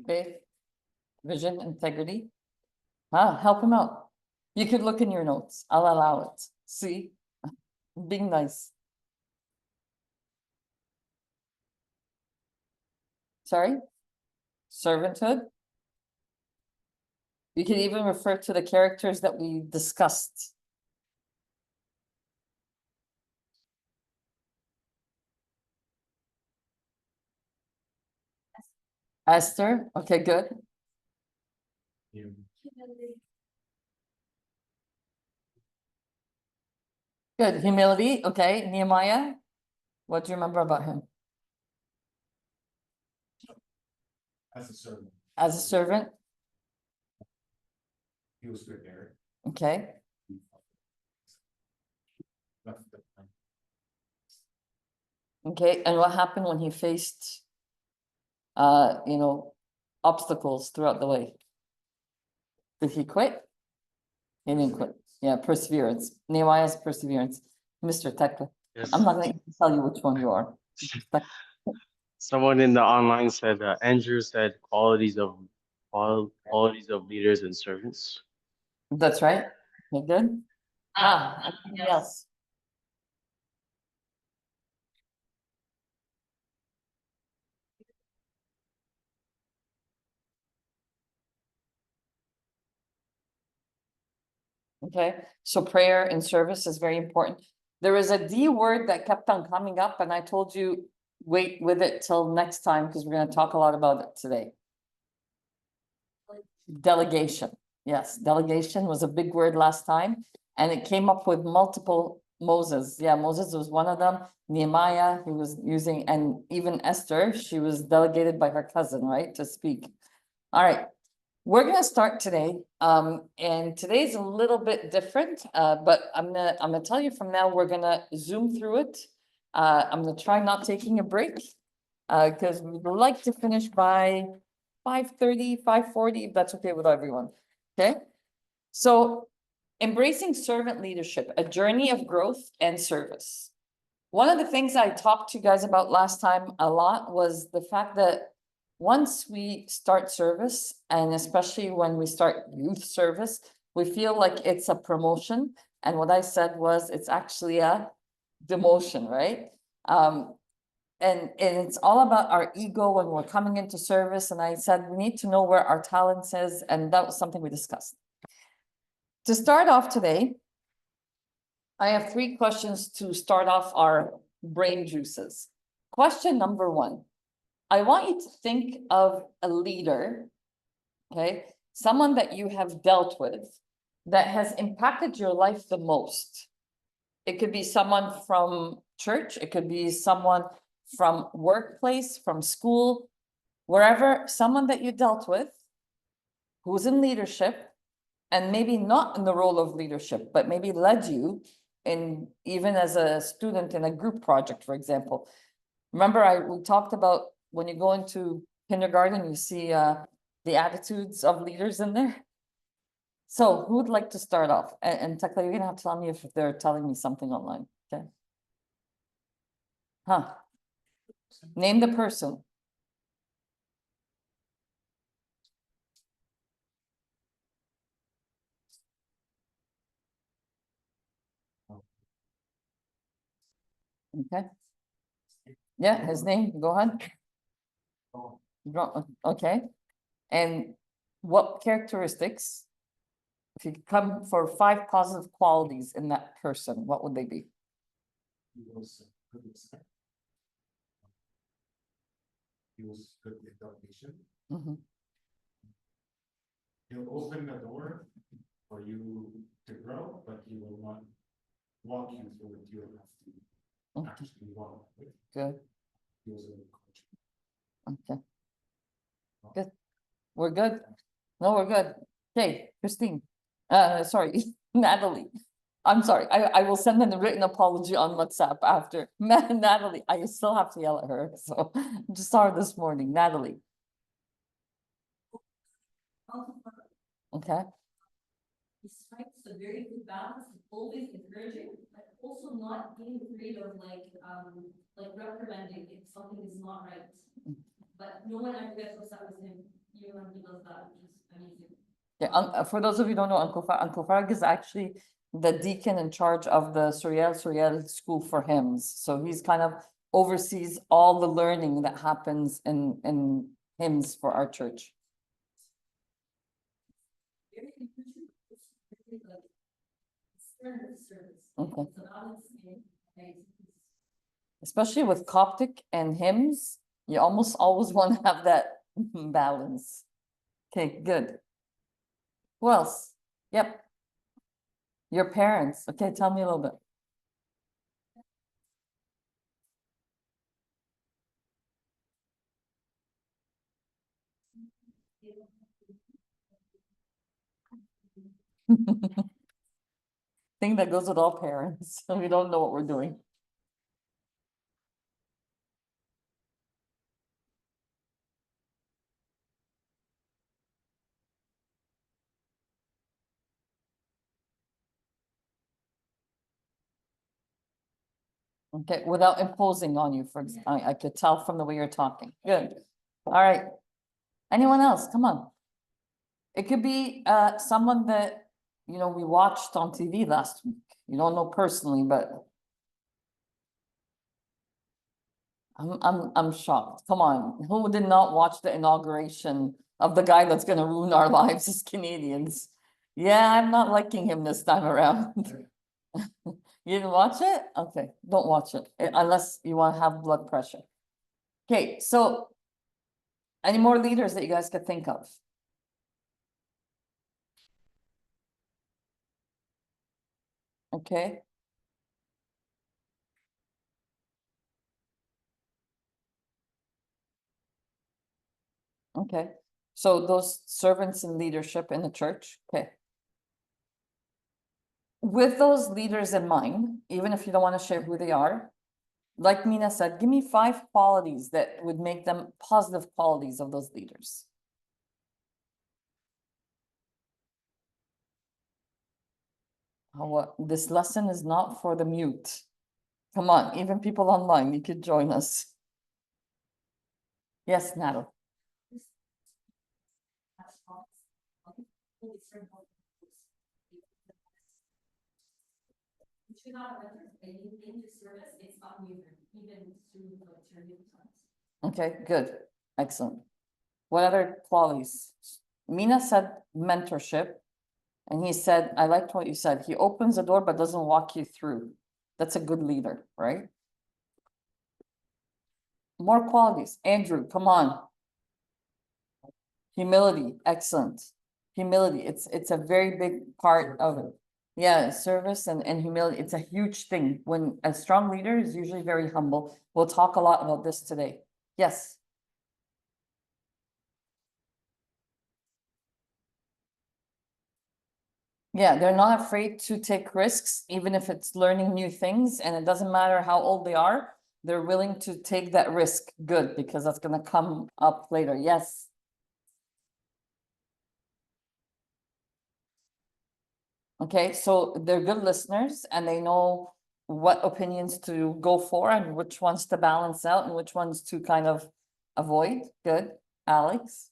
faith, vision, integrity. Help him out. You could look in your notes. I'll allow it. See, being nice. Sorry? Servanthood. You can even refer to the characters that we discussed. Esther, okay, good. Good, humility, okay. Nehemiah, what do you remember about him? As a servant. As a servant, He was prepared. okay. Okay, and what happened when he faced, obstacles throughout the way? Did he quit? He didn't quit. Yeah, perseverance. Nehemiah's perseverance. Mr. Tekla. Yes. I'm not going to tell you which one you are. Someone in the online said Andrew said qualities of leaders and servants. That's right. Okay, good. Anything else? Okay, so prayer and service is very important. There is a D word that kept on coming up, and I told you, wait with it till next time, because we're going to talk a lot about it today. Delegation. Yes, delegation was a big word last time, and it came up with multiple Moses. Yeah, Moses was one of them. Nehemiah, he was using, and even Esther, she was delegated by her cousin, right, to speak. All right. We're gonna start today, and today's a little bit different, but I'm gonna tell you from now, we're gonna zoom through it. I'm gonna try not taking a break, because we'd like to finish by 5:30, 5:40, if that's okay with everyone, okay? So, embracing servant leadership, a journey of growth and service. One of the things I talked to you guys about last time a lot was the fact that once we start service, and especially when we start youth service, we feel like it's a promotion. And what I said was, it's actually a demotion, right? And it's all about our ego when we're coming into service. And I said, we need to know where our talents is. And that was something we discussed. To start off today, I have 3 questions to start off our brain juices. Question number 1. I want you to think of a leader, okay? Someone that you have dealt with that has impacted your life the most. It could be someone from church, it could be someone from workplace, from school, wherever, someone that you dealt with who's in leadership, and maybe not in the role of leadership, but maybe led you in, even as a student in a group project, for example. Remember, we talked about when you go into kindergarten, you see the attitudes of leaders in there. So who would like to start off? And Tekla, you're gonna have to tell me if they're telling me something online, okay? Name the person. Okay. Yeah, his name, go ahead. Okay. And what characteristics, if you come for 5 positive qualities in that person, what would they be? He was good with He was good with delegation. He'll open the door for you to grow, but he will not walk you through it. You will have to actually walk with. Good. He was a good coach. Okay. Good. We're good. No, we're good. Okay, Christine. Sorry, Natalie. I'm sorry. I will send in a written apology on WhatsApp after. Natalie, I still have to yell at her. So just saw her this morning. Natalie. Okay. He strikes a very good balance of always encouraging, but also not being afraid of like reprimanding if something is not right. But no one ever gets upset with him you and he does that, which is amazing. Yeah, for those of you who don't know, Uncle Farag is actually the deacon in charge of the Suriel School for Hymns. So he's kind of oversees all the learning that happens in hymns for our church. Very inclusive, it's really like, service. Okay. It's an honest thing, and Especially with Coptic and hymns, you almost always want to have that balance. Okay, good. Who else? Yep. Your parents. Okay, tell me a little bit. Thing that goes with all parents. We don't know what we're doing. Okay, without imposing on you, I could tell from the way you're talking. Good. All right. Anyone else? Come on. It could be someone that, you know, we watched on TV last week. You don't know personally, but I'm shocked. Come on. Who did not watch the inauguration of the guy that's gonna ruin our lives as Canadians? Yeah, I'm not liking him this time around. You didn't watch it? Okay, don't watch it unless you want to have blood pressure. Okay, so any more leaders that you guys could think of? Okay. Okay, so those servants in leadership in the church, okay. With those leaders in mind, even if you don't want to share who they are, like Mina said, give me 5 qualities that would make them positive qualities of those leaders. What, this lesson is not for the mute. Come on, even people online, you could join us. Yes, Natalie. that's all. Okay, holy spirit. You should not have anything to service, it's not moving, even through like turbulent times. Okay, good, excellent. What other qualities? Mina said mentorship. And he said, I liked what you said. He opens the door but doesn't walk you through. That's a good leader, right? More qualities. Andrew, come on. Humility, excellent. Humility, it's a very big part of it. Yeah, service and humility, it's a huge thing. When a strong leader is usually very humble. We'll talk a lot about this today. Yes. Yeah, they're not afraid to take risks, even if it's learning new things, and it doesn't matter how old they are. They're willing to take that risk. Good, because that's gonna come up later. Yes. Okay, so they're good listeners and they know what opinions to go for and which ones to balance out and which ones to kind of avoid. Good. Alex?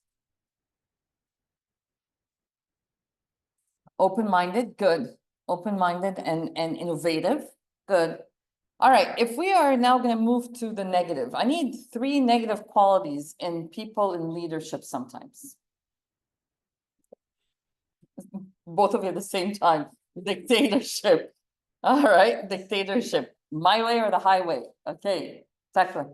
Open-minded, good. Open-minded and innovative, good. All right, if we are now going to move to the negative, I need 3 negative qualities in people in leadership sometimes. Both of you at the same time. Dictatorship. All right, dictatorship. My way or the highway. Okay, Tekla.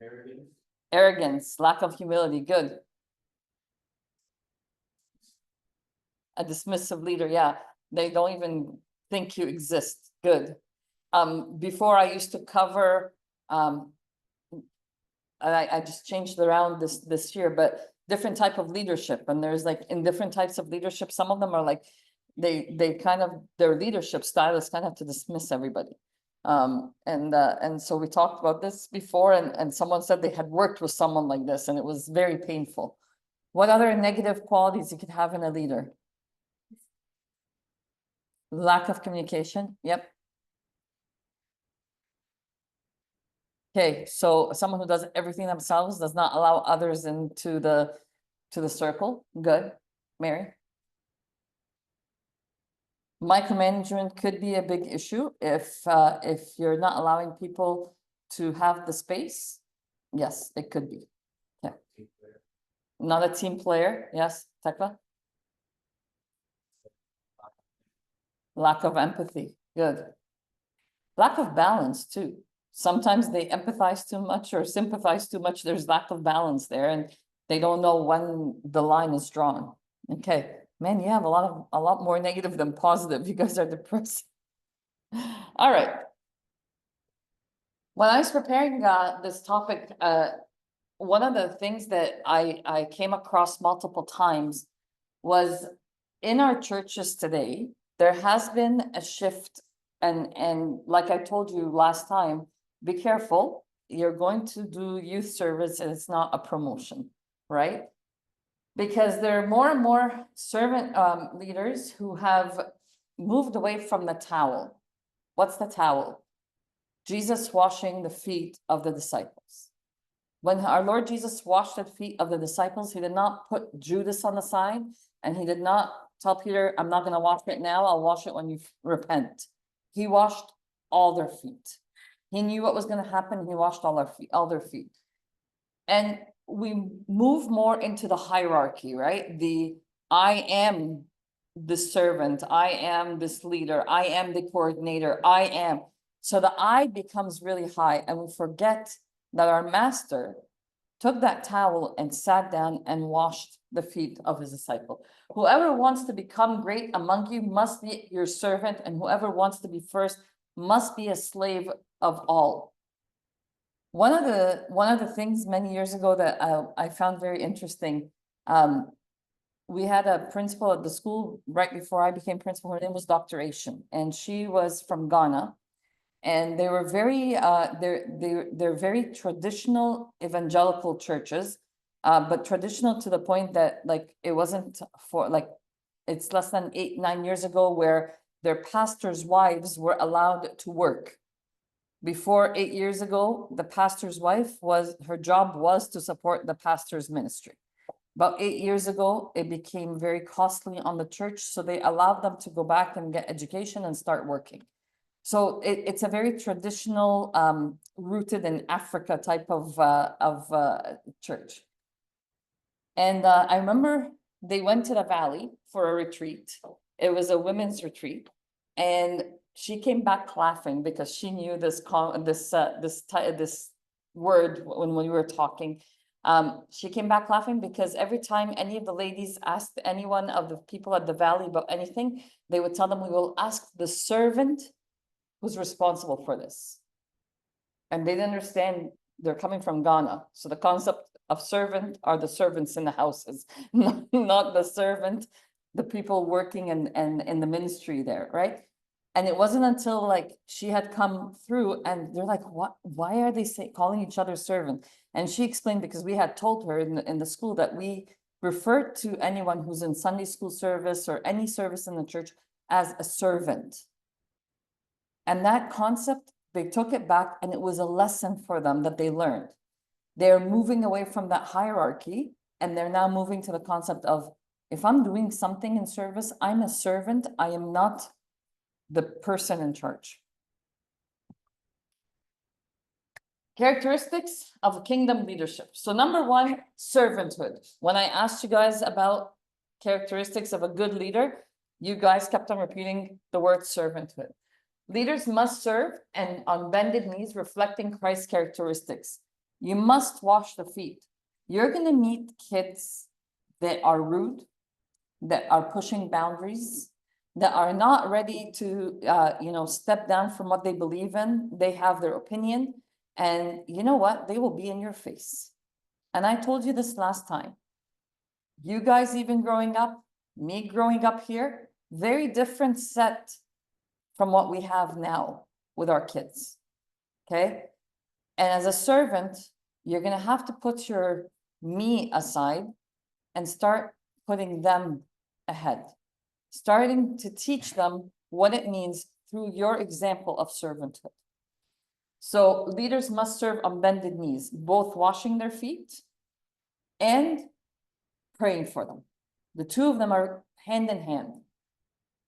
Arrogance. Arrogance, lack of humility, good. A dismissive leader, yeah. They don't even think you exist, good. Before I used to cover, I just changed around this year, but different type of leadership. And there's like, in different types of leadership, some of them are like, they kind of, their leadership style is kind of to dismiss everybody. And so we talked about this before and someone said they had worked with someone like this and it was very painful. What other negative qualities you could have in a leader? Lack of communication, yep. Okay, so someone who does everything themselves does not allow others into to the circle. Good. Mary? Micromanagement could be a big issue if you're not allowing people to have the space. Yes, it could be. Yeah. Not a team player. Yes, Tekla? Lack of empathy. Good. Lack of balance too. Sometimes they empathize too much or sympathize too much. There's lack of balance there and they don't know when the line is drawn. Okay, man, you have a lot more negative than positive. You guys are depressed. All right. When I was preparing this topic, one of the things that I came across multiple times was in our churches today, there has been a shift and like I told you last time, be careful. You're going to do youth service and it's not a promotion, right? Because there are more and more servant leaders who have moved away from the towel. What's the towel? Jesus washing the feet of the disciples. When our Lord Jesus washed the feet of the disciples, he did not put Judas on the side and he did not tell Peter, I'm not going to wash it now, I'll wash it when you repent. He washed all their feet. He knew what was going to happen. He washed all their feet. And we move more into the hierarchy, right? I am the servant, I am this leader, I am the coordinator, I am. So the I becomes really high and we forget that our master took that towel and sat down and washed the feet of his disciple. Whoever wants to become great among you must be your servant, and whoever wants to be first must be a slave of all. One of the things many years ago that I found very interesting, we had a principal at the school right before I became principal. Her name was Dr. Asian, and she was from Ghana. And they were very they're very traditional evangelical churches, but traditional to the point that like it wasn't for like it's less than 8-9 years ago where their pastors' wives were allowed to work. Before 8 years ago, the pastor's wife her job was to support the pastor's ministry. About 8 years ago, it became very costly on the church, so they allowed them to go back and get education and start working. So it's a very traditional, rooted in Africa type of church. And I remember they went to the valley for a retreat. It was a women's retreat, and she came back laughing because she knew this word when we were talking. She came back laughing because every time any of the ladies asked anyone of the people at the valley about anything, they would tell them, we will ask the servant who's responsible for this. And they didn't understand they're coming from Ghana. So the concept of servant are the servants in the houses, not the servant, the people working and in the ministry there, right? And it wasn't until like she had come through and they're like, what, why are they calling each other servant? And she explained because we had told her in the school that we refer to anyone who's in Sunday school service or any service in the church as a servant. And that concept, they took it back and it was a lesson for them that they learned. They're moving away from that hierarchy and they're now moving to the concept of, if I'm doing something in service, I'm a servant, I am not the person in charge. Characteristics of kingdom leadership. So number one, servanthood. When I asked you guys about characteristics of a good leader, you guys kept on repeating the word servanthood. Leaders must serve and on bended knees, reflecting Christ's characteristics. You must wash the feet. You're going to meet kids that are rude, that are pushing boundaries, that are not ready to, step down from what they believe in. They have their opinion. And you know what? They will be in your face. And I told you this last time. You guys even growing up, me growing up here, very different set from what we have now with our kids, okay? And as a servant, you're gonna have to put your me aside and start putting them ahead, starting to teach them what it means through your example of servanthood. So leaders must serve on bended knees, both washing their feet and praying for them. The two of them are hand in hand.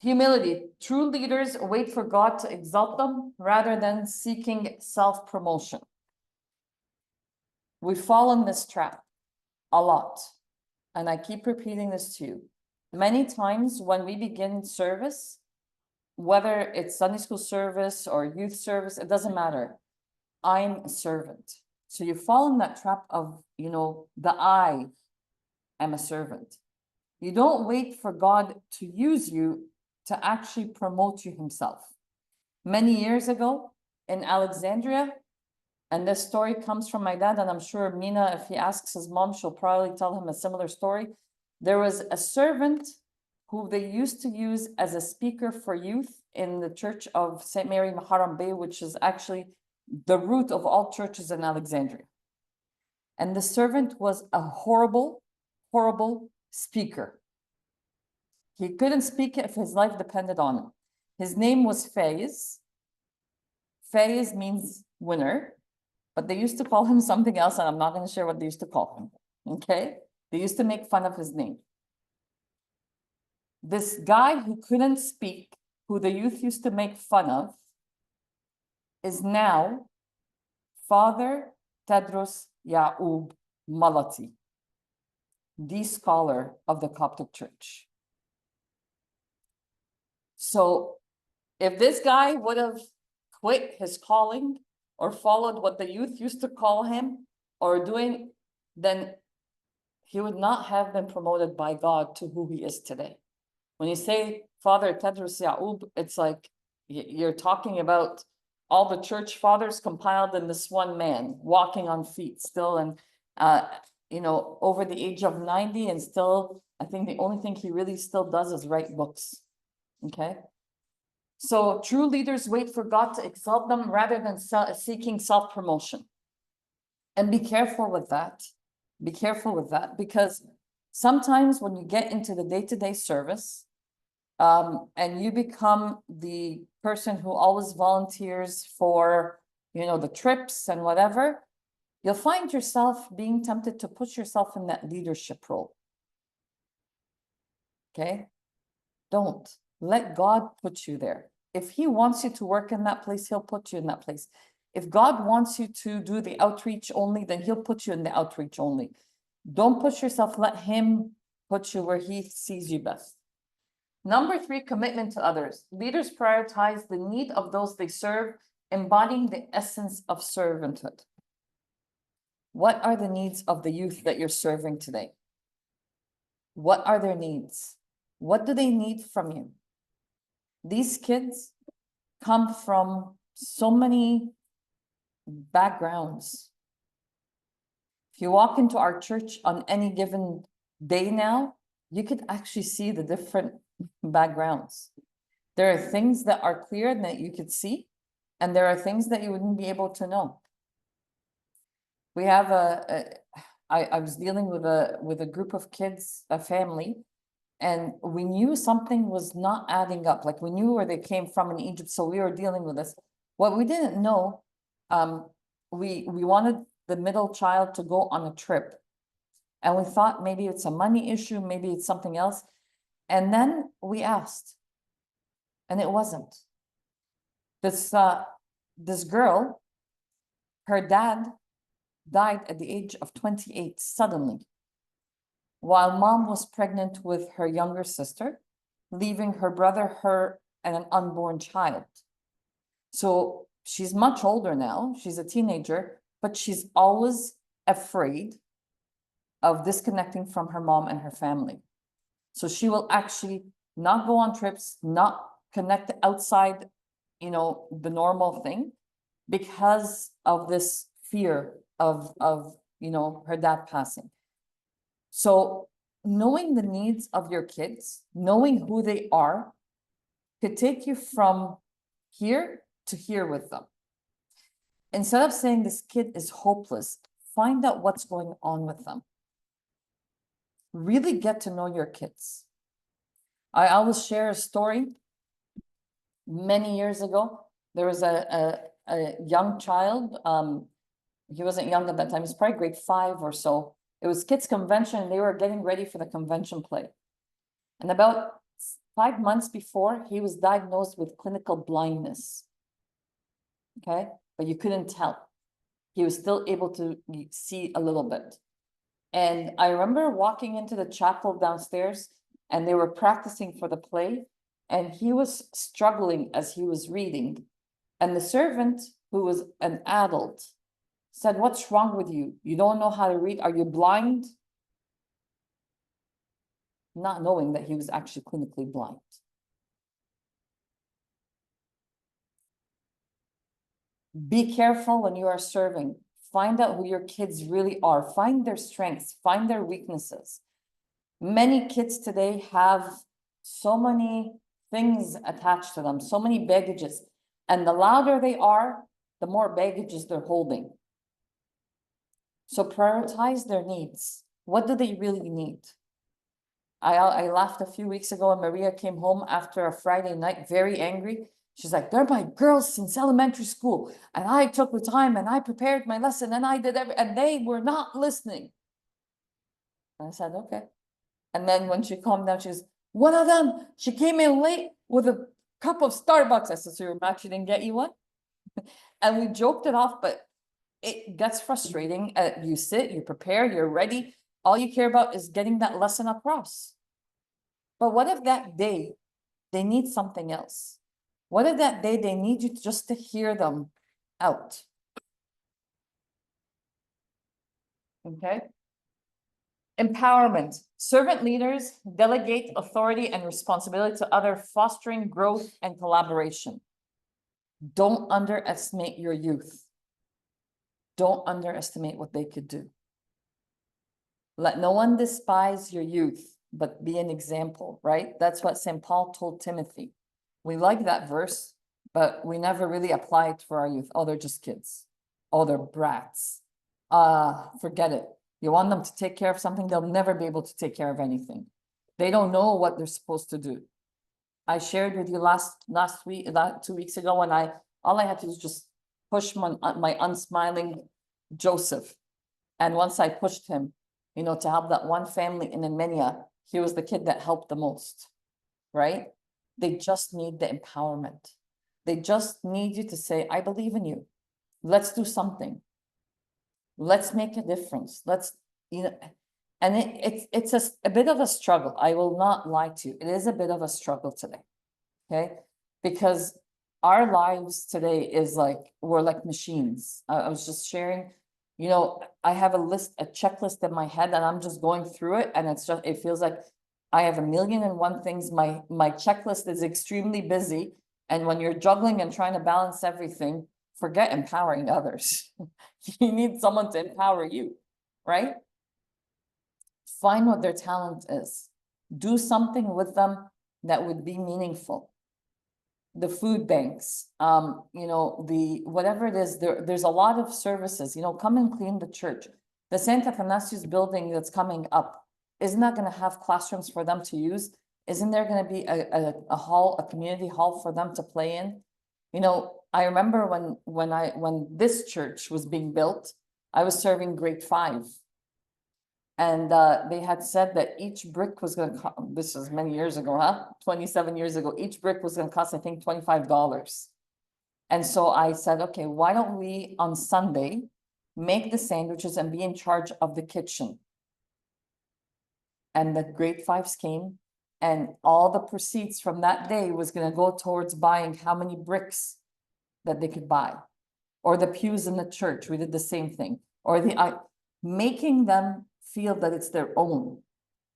Humility. True leaders wait for God to exalt them rather than seeking self-promotion. We fall in this trap a lot. And I keep repeating this to you. Many times when we begin service, whether it's Sunday school service or youth service, it doesn't matter. I'm a servant. So you fall in that trap of, the I am a servant. You don't wait for God to use you to actually promote you himself. Many years ago in Alexandria, and this story comes from my dad, and I'm sure Mina, if he asks his mom, she'll probably tell him a similar story. There was a servant who they used to use as a speaker for youth in the church of St. Mary Maharam Bay, which is actually the root of all churches in Alexandria. And the servant was a horrible, horrible speaker. He couldn't speak if his life depended on him. His name was Faiz. Faiz means winner, but they used to call him something else, and I'm not going to share what they used to call him, okay? They used to make fun of his name. This guy who couldn't speak, who the youth used to make fun of, is now Father Tedros Yaoub Malati, the scholar of the Coptic Church. So if this guy would have quit his calling or followed what the youth used to call him or doing, then he would not have been promoted by God to who he is today. When you say Father Tedros Yaoub, it's like you're talking about all the church fathers compiled in this one man, walking on feet still, and over the age of 90, and still, I think the only thing he really still does is write books. Okay. So true leaders wait for God to exalt them rather than seeking self-promotion. And be careful with that. Be careful with that, because sometimes when you get into the day-to-day service, and you become the person who always volunteers for, the trips and whatever, you'll find yourself being tempted to put yourself in that leadership role. Okay? Don't. Let God put you there. If he wants you to work in that place, he'll put you in that place. If God wants you to do the outreach only, then he'll put you in the outreach only. Don't push yourself. Let him put you where he sees you best. Number 3, commitment to others. Leaders prioritize the need of those they serve, embodying the essence of servanthood. What are the needs of the youth that you're serving today? What are their needs? What do they need from you? These kids come from so many backgrounds. If you walk into our church on any given day now, you could actually see the different backgrounds. There are things that are clear that you could see, and there are things that you wouldn't be able to know. We have I was dealing with a group of kids, a family, and we knew something was not adding up. Like, we knew where they came from in Egypt, so we were dealing with this. What we didn't know, we wanted the middle child to go on a trip, and we thought maybe it's a money issue, maybe it's something else. And then we asked, and it wasn't. This girl, her dad died at the age of 28 suddenly, while mom was pregnant with her younger sister, leaving her brother, her, and an unborn child. So she's much older now, she's a teenager, but she's always afraid of disconnecting from her mom and her family. So she will actually not go on trips, not connect outside, the normal thing, because of this fear of her dad passing. So knowing the needs of your kids, knowing who they are, could take you from here to here with them. Instead of saying this kid is hopeless, find out what's going on with them. Really get to know your kids. I always share a story. Many years ago, there was a a young child, he wasn't young at that time, he's probably grade 5 or so. It was kids convention, they were getting ready for the convention play. And about 5 months before, he was diagnosed with clinical blindness. Okay, but you couldn't tell. He was still able to see a little bit. And I remember walking into the chapel downstairs and they were practicing for the play and he was struggling as he was reading. And the servant, who was an adult, said, "What's wrong with you? You don't know how to read? Are you blind?" Not knowing that he was actually clinically blind. Be careful when you are serving. Find out who your kids really are. Find their strengths, find their weaknesses. Many kids today have so many things attached to them, so many baggages. And the louder they are, the more baggages they're holding. So prioritize their needs. What do they really need? I laughed a few weeks ago and Maria came home after a Friday night very angry. She's like, "They're my girls since elementary school. And I took the time and I prepared my lesson and I did and they were not listening." And I said, "Okay." And then when she calmed down, she was, "One of them, she came in late with a cup of Starbucks." I said, "So your match, she didn't get you one?" And we joked it off, but it gets frustrating. You sit, you prepare, you're ready. All you care about is getting that lesson across. But what if that day they need something else? What if that day they need you just to hear them out? Okay. Empowerment. Servant leaders delegate authority and responsibility to others, fostering growth and collaboration. Don't underestimate your youth. Don't underestimate what they could do. Let no one despise your youth, but be an example, right? That's what St. Paul told Timothy. We like that verse, but we never really apply it for our youth. Oh, they're just kids. Oh, they're brats. Forget it. You want them to take care of something, they'll never be able to take care of anything. They don't know what they're supposed to do. I shared with you last week, 2 weeks ago, when all I had to do was just push my unsmiling Joseph. And once I pushed him, to help that one family in Armenia, he was the kid that helped the most, right? They just need the empowerment. They just need you to say, "I believe in you. Let's do something. Let's make a difference. Let's," and it's a bit of a struggle. I will not lie to you. It is a bit of a struggle today, okay? Because our lives today is like, we're like machines. I was just sharing, I have a checklist in my head and I'm just going through it. And it feels like I have 1,000,001 things. My checklist is extremely busy. And when you're juggling and trying to balance everything, forget empowering others. You need someone to empower you, right? Find what their talent is. Do something with them that would be meaningful. The food banks, whatever it is, there's a lot of services, come and clean the church. The St. Athanasius building that's coming up, isn't that going to have classrooms for them to use? Isn't there going to be a hall, a community hall for them to play in? I remember when this church was being built, I was serving grade 5. And they had said that each brick was going to cost, this was many years ago, 27 years ago, each brick was going to cost, I think, $25. And so I said, okay, why don't we on Sunday make the sandwiches and be in charge of the kitchen? And the grade 5s came, and all the proceeds from that day was going to go towards buying how many bricks that they could buy. Or the pews in the church, we did the same thing. Or making them feel that it's their own,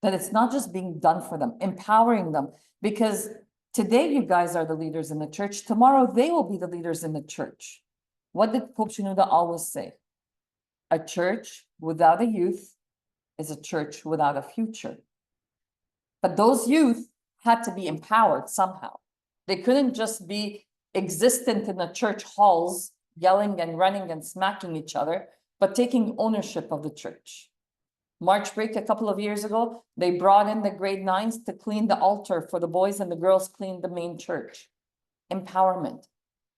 that it's not just being done for them, empowering them. Because today you guys are the leaders in the church, tomorrow they will be the leaders in the church. What did Pope Shenouda always say? A church without a youth is a church without a future. But those youth had to be empowered somehow. They couldn't just be existent in the church halls, yelling and running and smacking each other, but taking ownership of the church. March break a couple of years ago, they brought in the grade 9s to clean the altar for the boys, and the girls cleaned the main church. Empowerment.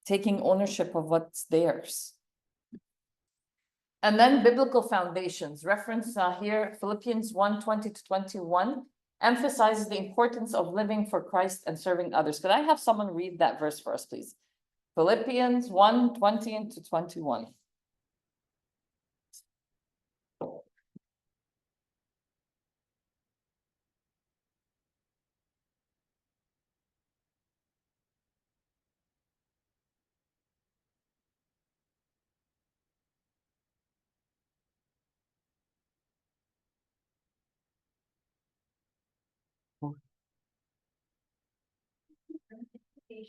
taking ownership of what's theirs. And then biblical foundations, reference here, Philippians 1:20-21, emphasizes the importance of living for Christ and serving others. Could I have someone read that verse for us, please? Philippians 1:20-21.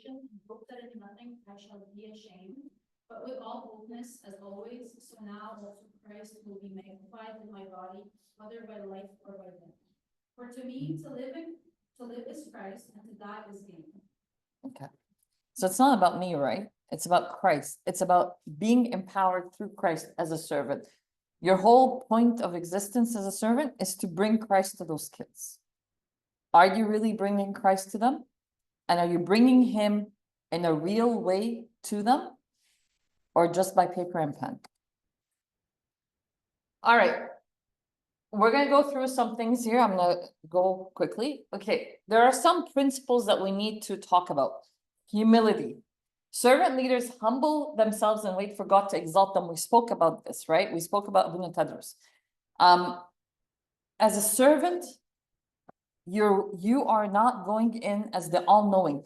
And hope that in nothing I shall be ashamed, but with all boldness as always, so now also Christ will be magnified in my body, whether by life or by death. For to me, to live is Christ, and to die is gain. Okay. So it's not about me, right? It's about Christ. It's about being empowered through Christ as a servant. Your whole point of existence as a servant is to bring Christ to those kids. Are you really bringing Christ to them? And are you bringing him in a real way to them? Or just by paper and pen? All right. We're going to go through some things here. I'm going to go quickly. Okay. There are some principles that we need to talk about. Humility. Servant leaders humble themselves and wait for God to exalt them. We spoke about this, right? We spoke about Abuna Tadrus. As a servant, you are not going in as the all-knowing.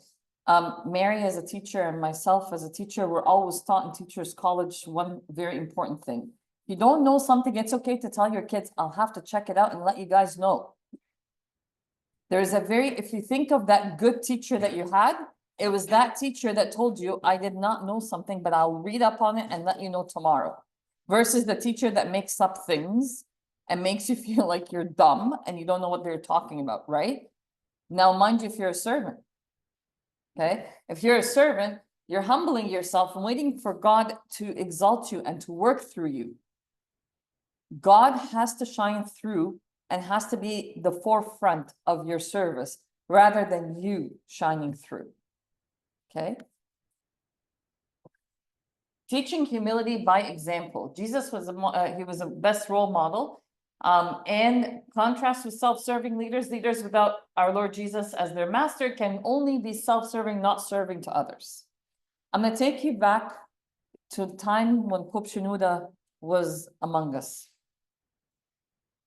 Mary as a teacher and myself as a teacher, we're always taught in Teachers College one very important thing. If you don't know something, it's okay to tell your kids, I'll have to check it out and let you guys know. There's if you think of that good teacher that you had, it was that teacher that told you, I did not know something, but I'll read up on it and let you know tomorrow. Versus the teacher that makes up things and makes you feel like you're dumb and you don't know what they're talking about, right? Now, mind you, if you're a servant, okay? If you're a servant, you're humbling yourself and waiting for God to exalt you and to work through you. God has to shine through and has to be the forefront of your service rather than you shining through, okay? Teaching humility by example. Jesus was he was a best role model. And contrast with self-serving leaders without our Lord Jesus as their master can only be self-serving, not serving to others. I'm going to take you back to the time when Pope Shenouda was among us.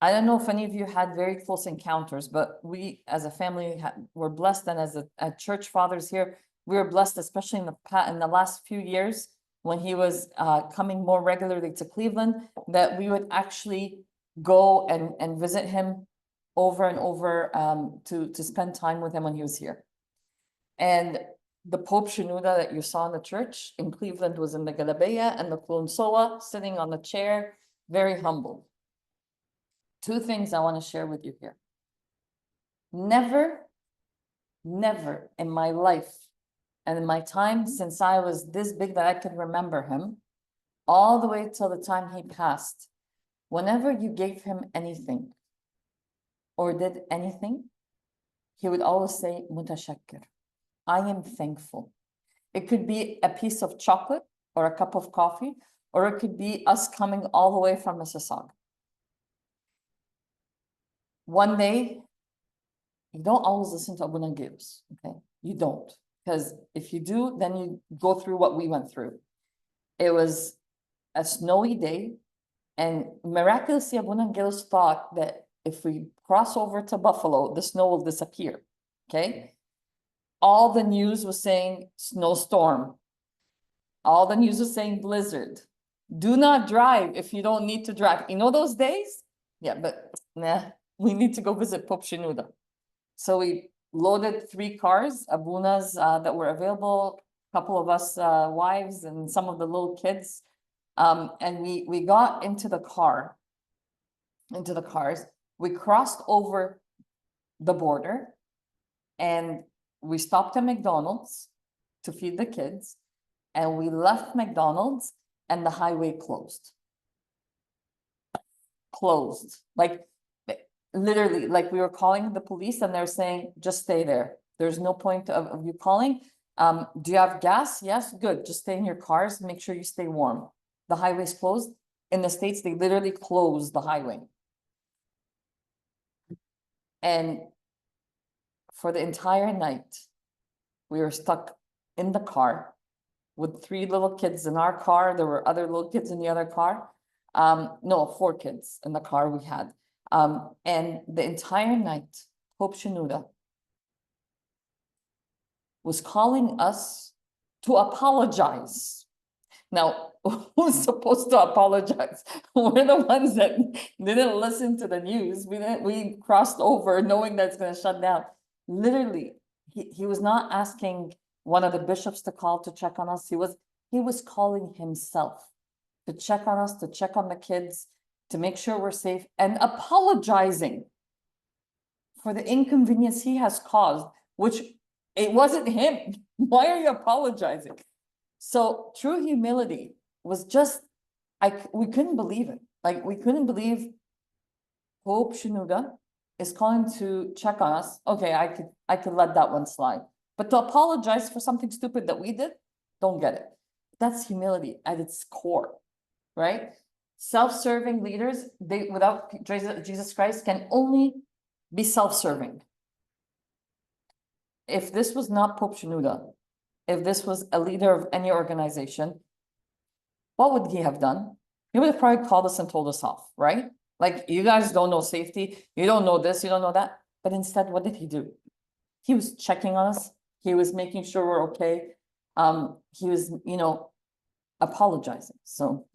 I don't know if any of you had very close encounters, but we as a family were blessed, and as a church fathers here, we were blessed, especially in the last few years when he was coming more regularly to Cleveland, that we would actually go and visit him over and over to spend time with him when he was here. And the Pope Shenouda that you saw in the church in Cleveland was in the Galabeya and the Klonsoa, sitting on the chair, very humble. Two things I want to share with you here. Never in my life and in my time since I was this big that I could remember him, all the way till the time he passed, whenever you gave him anything or did anything, he would always say, Mutashakkir. I am thankful. It could be a piece of chocolate or a cup of coffee, or it could be us coming all the way from Mississauga. One day, you don't always listen to Abu Nangirus, okay? You don't, because if you do, then you go through what we went through. It was a snowy day, and miraculously, Abu Nangirus thought that if we cross over to Buffalo, the snow will disappear, okay? All the news was saying snowstorm. All the news was saying blizzard. Do not drive if you don't need to drive. You know those days? Yeah, but nah, we need to go visit Pope Shenouda. So we loaded 3 cars, Abunas that were available, a couple of us wives and some of the little kids. And we got into the cars. We crossed over the border and we stopped at McDonald's to feed the kids, and we left McDonald's and the highway closed. Like literally, like we were calling the police and they're saying, just stay there. There's no point of you calling. Do you have gas? Yes, good. Just stay in your cars. Make sure you stay warm. The highway's closed. In the States, they literally close the highway. And for the entire night, we were stuck in the car with 3 little kids in our car. There were other little kids in the other car. No, 4 kids in the car we had. And the entire night, Pope Shenouda was calling us to apologize. Now, who's supposed to apologize? We're the ones that didn't listen to the news. We crossed over knowing that it's going to shut down. Literally, he was not asking one of the bishops to call to check on us. He was calling himself to check on us, to check on the kids, to make sure we're safe, and apologizing for the inconvenience he has caused, which it wasn't him. Why are you apologizing? So true humility was just, we couldn't believe it. Like, we couldn't believe Pope Shenouda is calling to check on us. Okay, I could let that one slide. But to apologize for something stupid that we did, don't get it. That's humility at its core, right? Self-serving leaders, they without Jesus Christ can only be self-serving. If this was not Pope Shenouda, if this was a leader of any organization, what would he have done? He would have probably called us and told us off, right? Like, you guys don't know safety, you don't know this, you don't know that. But instead, what did he do? He was checking on us. He was making sure we're okay. He was, apologizing. So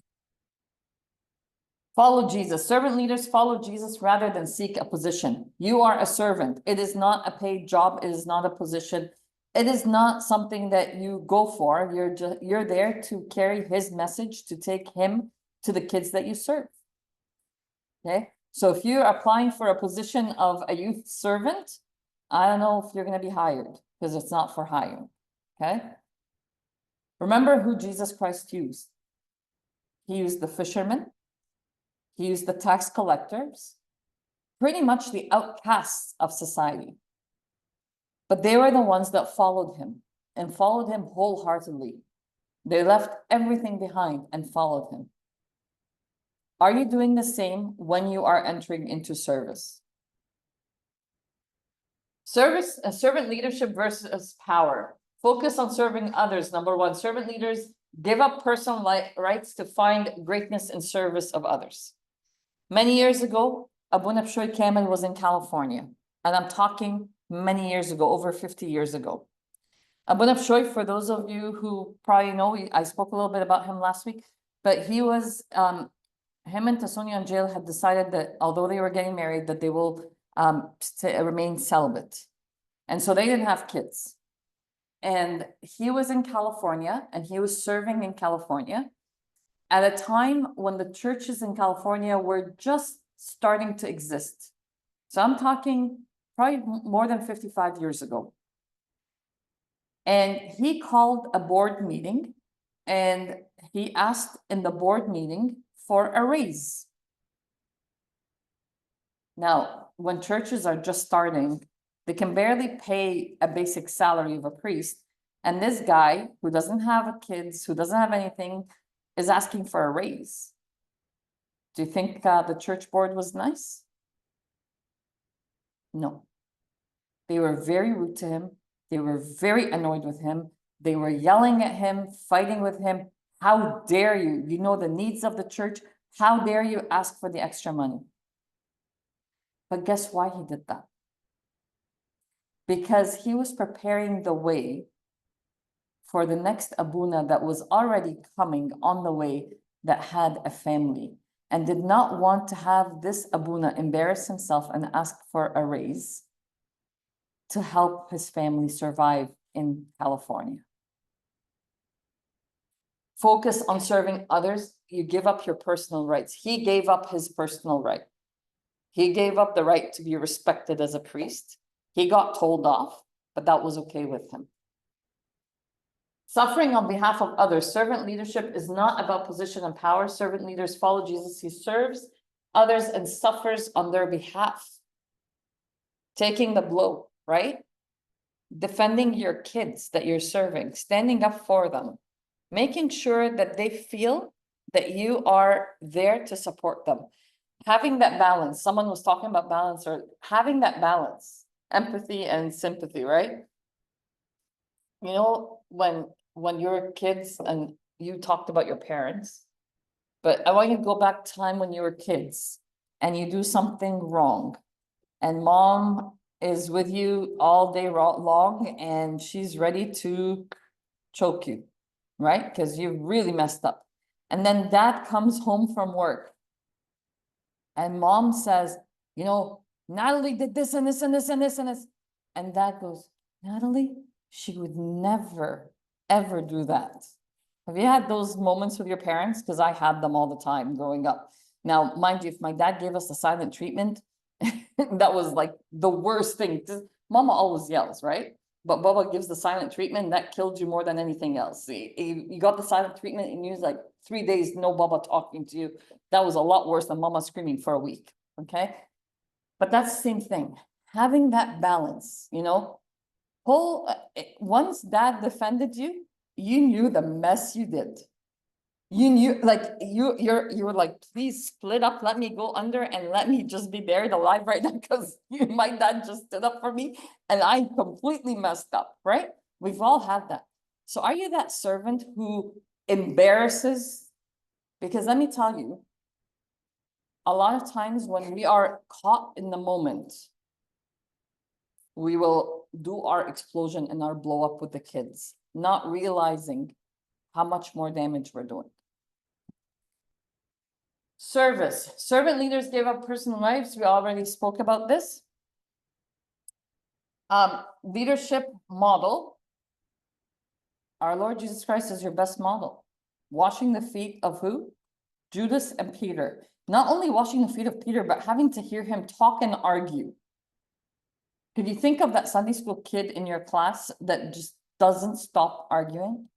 follow Jesus. Servant leaders follow Jesus rather than seek a position. You are a servant. It is not a paid job. It is not a position. It is not something that you go for. You're there to carry his message, to take him to the kids that you serve. Okay, so if you're applying for a position of a youth servant, I don't know if you're going to be hired, because it's not for hiring. Okay, remember who Jesus Christ used. He used the fishermen. He used the tax collectors, pretty much the outcasts of society. But they were the ones that followed him and followed him wholeheartedly. They left everything behind and followed him. Are you doing the same when you are entering into service? Servant leadership versus power. Focus on serving others. Number 1, servant leaders give up personal rights to find greatness in service of others. Many years ago, Abuna Pshoy Kamel was in California, and I'm talking many years ago, over 50 years ago. Abuna Pshoy, for those of you who probably know, I spoke a little bit about him last week, but he was, him and Tasonia in jail had decided that although they were getting married, that they will remain celibate. And so they didn't have kids. And he was in California, and he was serving in California at a time when the churches in California were just starting to exist. So I'm talking probably more than 55 years ago. And he called a board meeting, and he asked in the board meeting for a raise. Now, when churches are just starting, they can barely pay a basic salary of a priest. And this guy who doesn't have kids, who doesn't have anything, is asking for a raise. Do you think the church board was nice? No. They were very rude to him. They were very annoyed with him. They were yelling at him, fighting with him. How dare you? You know the needs of the church. How dare you ask for the extra money? But guess why he did that? Because he was preparing the way for the next Abuna that was already coming on the way, that had a family, and did not want to have this Abuna embarrass himself and ask for a raise to help his family survive in California. Focus on serving others. You give up your personal rights. He gave up his personal right. He gave up the right to be respected as a priest. He got told off, but that was okay with him. Suffering on behalf of others. Servant leadership is not about position and power. Servant leaders follow Jesus. He serves others and suffers on their behalf. Taking the blow, right? defending your kids that you're serving, standing up for them, making sure that they feel that you are there to support them. Having that balance, someone was talking about balance, or having that balance, empathy and sympathy, right? You know, when you're kids and you talked about your parents, but I want you to go back time when you were kids and you do something wrong. And mom is with you all day long and she's ready to choke you, right? Because you really messed up. And then dad comes home from work. And mom says, you know, Natalie did this and this and this and this and this. And dad goes, Natalie, she would never, ever do that. Have you had those moments with your parents? Because I had them all the time growing up. Now, mind you, if my dad gave us the silent treatment, that was like the worst thing. Mama always yells, right? But Baba gives the silent treatment, that killed you more than anything else. You got the silent treatment and you was like 3 days, no Baba talking to you. That was a lot worse than mama screaming for a week, okay? But that's the same thing. Having that balance, you know, once dad defended you, you knew the mess you did. You knew, like, you were like, please split up, let me go under and let me just be buried alive right now, because my dad just stood up for me and I completely messed up, right? We've all had that. So are you that servant who embarrasses? Because let me tell you, a lot of times when we are caught in the moment, we will do our explosion and our blow up with the kids, not realizing how much more damage we're doing. Service. Servant leaders gave up personal lives. We already spoke about this. Leadership model. Our Lord Jesus Christ is your best model. Washing the feet of who? Judas and Peter. Not only washing the feet of Peter, but having to hear him talk and argue. Could you think of that Sunday school kid in your class that just doesn't stop arguing?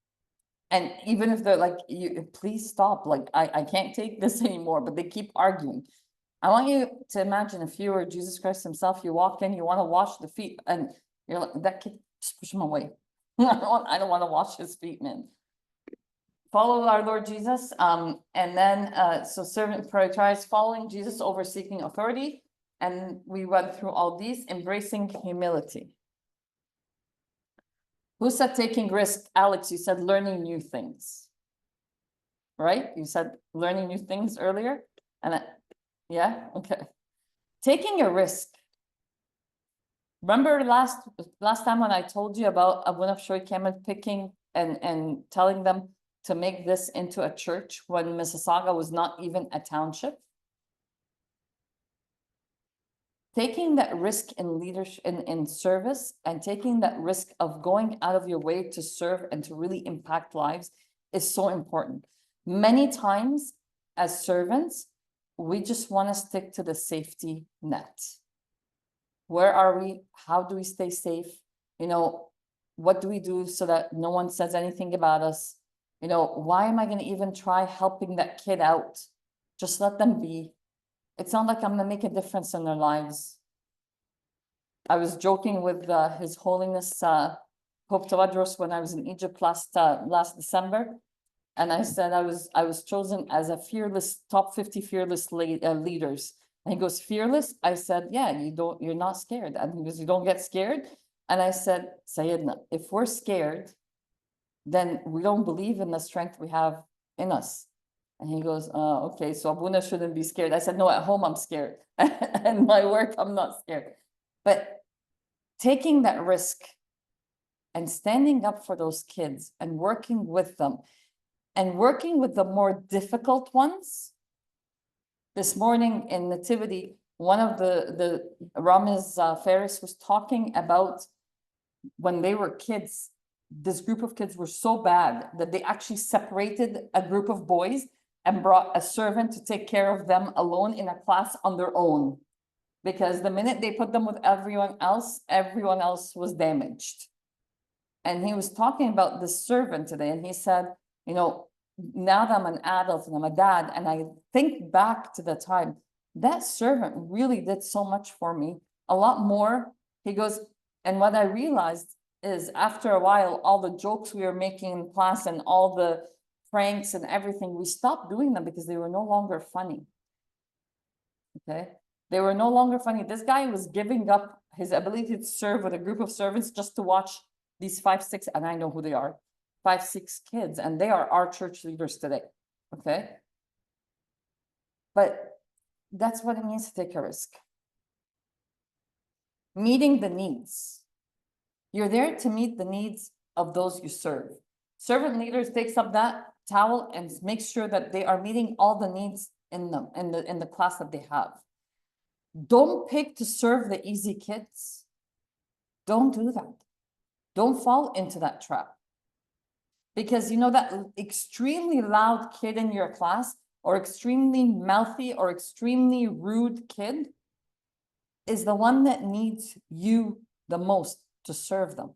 And even if they're like, you please stop, like, I can't take this anymore, but they keep arguing. I want you to imagine if you were Jesus Christ himself, you walk in, you want to wash the feet, and you're like, that kid, just push him away. I don't want to wash his feet, man. Follow our Lord Jesus. And then, so servant prioritize following Jesus over seeking authority. And we went through all these, embracing humility. Who said taking risk? Alex, you said learning new things, right? You said learning new things earlier. And yeah, okay. Taking a risk. Remember last time when I told you about Abuna Shoy Kemet picking and telling them to make this into a church when Mississauga was not even a township? Taking that risk in leadership, in service, and taking that risk of going out of your way to serve and to really impact lives is so important. Many times as servants, we just want to stick to the safety net. Where are we? How do we stay safe? You know, what do we do so that no one says anything about us? You know, why am I going to even try helping that kid out? Just let them be. It's not like I'm going to make a difference in their lives. I was joking with His Holiness Pope Tawadros when I was in Egypt last December, and I said I was chosen as a top 50 fearless leaders. And he goes, fearless? I said, yeah, you're not scared. And he goes, you don't get scared? And I said, Sayyidina, if we're scared, then we don't believe in the strength we have in us. And he goes, oh, okay, so Abuna shouldn't be scared. I said, no, at home I'm scared. And my work, I'm not scared. But taking that risk and standing up for those kids and working with them and working with the more difficult ones. This morning in Nativity, one of the Ramiz Ferris was talking about when they were kids, this group of kids were so bad that they actually separated a group of boys and brought a servant to take care of them alone in a class on their own. Because the minute they put them with everyone else was damaged. And he was talking about this servant today, and he said, you know, now that I'm an adult and I'm a dad, and I think back to the time, that servant really did so much for me, a lot more. He goes, and what I realized is after a while, all the jokes we were making in class and all the pranks and everything, we stopped doing them because they were no longer funny. Okay, they were no longer funny. This guy was giving up his ability to serve with a group of servants just to watch these 5, 6, and I know who they are, 5, 6 kids, and they are our church leaders today. Okay. But that's what it means to take a risk. Meeting the needs. You're there to meet the needs of those you serve. Servant leaders takes up that towel and makes sure that they are meeting all the needs in them, in the class that they have. Don't pick to serve the easy kids. Don't do that. Don't fall into that trap. Because you know that extremely loud kid in your class, or extremely mouthy or extremely rude kid, is the one that needs you the most to serve them.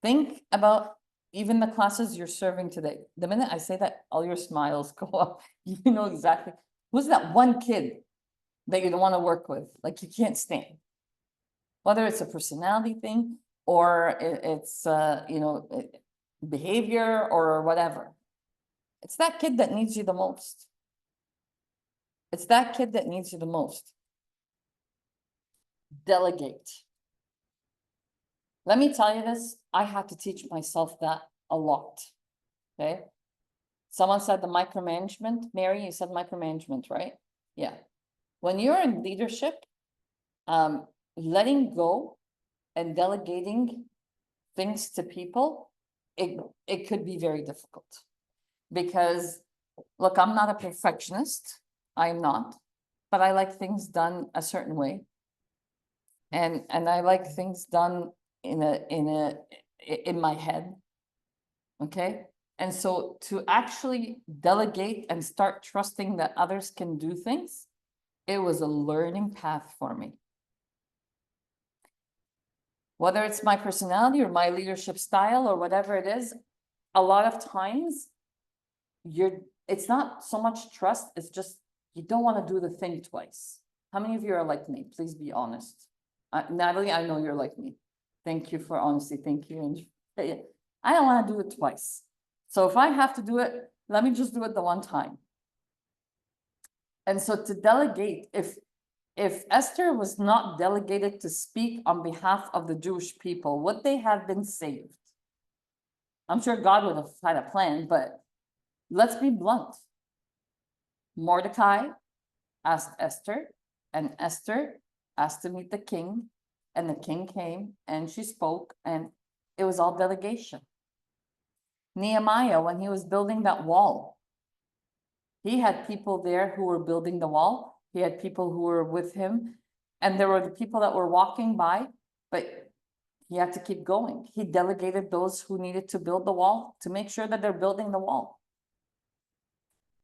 Think about even the classes you're serving today. The minute I say that, all your smiles go up. You know exactly. Who's that one kid that you don't want to work with? Like you can't stand. Whether it's a personality thing or it's, you know, behavior or whatever. It's that kid that needs you the most. It's that kid that needs you the most. Delegate. Let me tell you this, I had to teach myself that a lot, okay? Someone said the micromanagement. Mary, you said micromanagement, right? Yeah. When you're in leadership, letting go and delegating things to people, it could be very difficult. Because, look, I'm not a perfectionist. I'm not. But I like things done a certain way. And I like things done in my head. Okay? And so to actually delegate and start trusting that others can do things, it was a learning path for me. Whether it's my personality or my leadership style or whatever it is, a lot of times it's not so much trust, it's just you don't want to do the thing twice. How many of you are like me? Please be honest. Natalie, I know you're like me. Thank you for honesty. Thank you. I don't want to do it twice. So if I have to do it, let me just do it the one time. And so to delegate, if Esther was not delegated to speak on behalf of the Jewish people, would they have been saved? I'm sure God would have had a plan, but let's be blunt. Mordecai asked Esther, and Esther asked to meet the king, and the king came, and she spoke, and it was all delegation. Nehemiah, when he was building that wall, he had people there who were building the wall. He had people who were with him, and there were the people that were walking by, but he had to keep going. He delegated those who needed to build the wall to make sure that they're building the wall.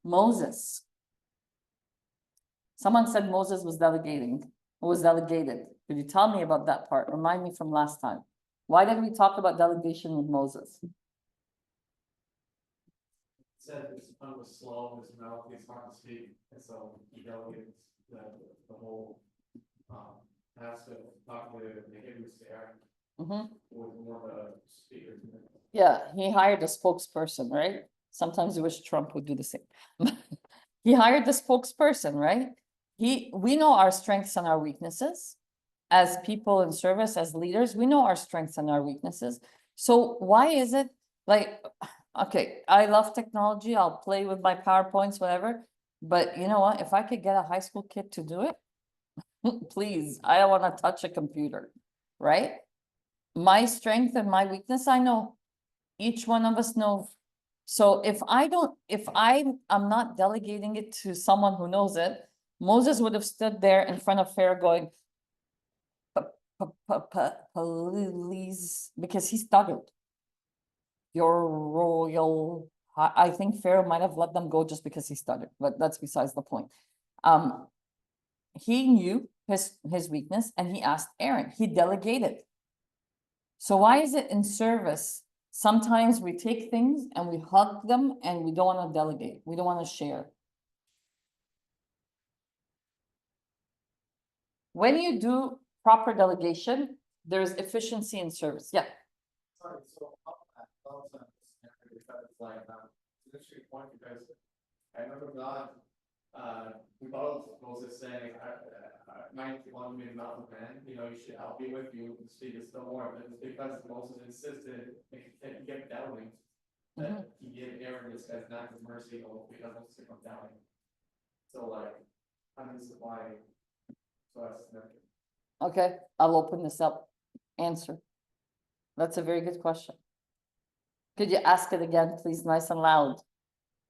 Moses. Someone said Moses was delegated. Could you tell me about that part? Remind me from last time. Why did we talk about delegation with Moses? Said his tongue was slow, his mouth is hard to speak, and so he delegates the whole task of talking to the Hebrews there with more of a speaker. Yeah, he hired a spokesperson, right? Sometimes you wish Trump would do the same. He hired the spokesperson, right? We know our strengths and our weaknesses. As people in service, as leaders, we know our strengths and our weaknesses. So why is it like, okay, I love technology, I'll play with my PowerPoints, whatever, but you know what, if I could get a high school kid to do it, please, I don't want to touch a computer, right? My strength and my weakness, I know. Each one of us know. So if I'm not delegating it to someone who knows it, Moses would have stood there in front of Pharaoh going, please, because he stuttered. Your royal, I think Pharaoh might have let them go just because he stuttered, but that's besides the point. He knew his weakness and he asked Aaron, he delegated. So why is it in service? Sometimes we take things and we hug them and we don't want to delegate. We don't want to share. When you do proper delegation, there's efficiency in service, yeah. Sorry, so, also, because like, it's an interesting point because I remember God, we thought Moses saying, might want me to not man, you know, I'll be with you, and speak is still more, but it's because Moses insisted, and he kept doubting, that he gave Aaron this as not his mercy, or because Moses kept doubting. So like, this is why, so that's significant. Okay, I'll open this up. Answer. That's a very good question. Could you ask it again, please, nice and loud?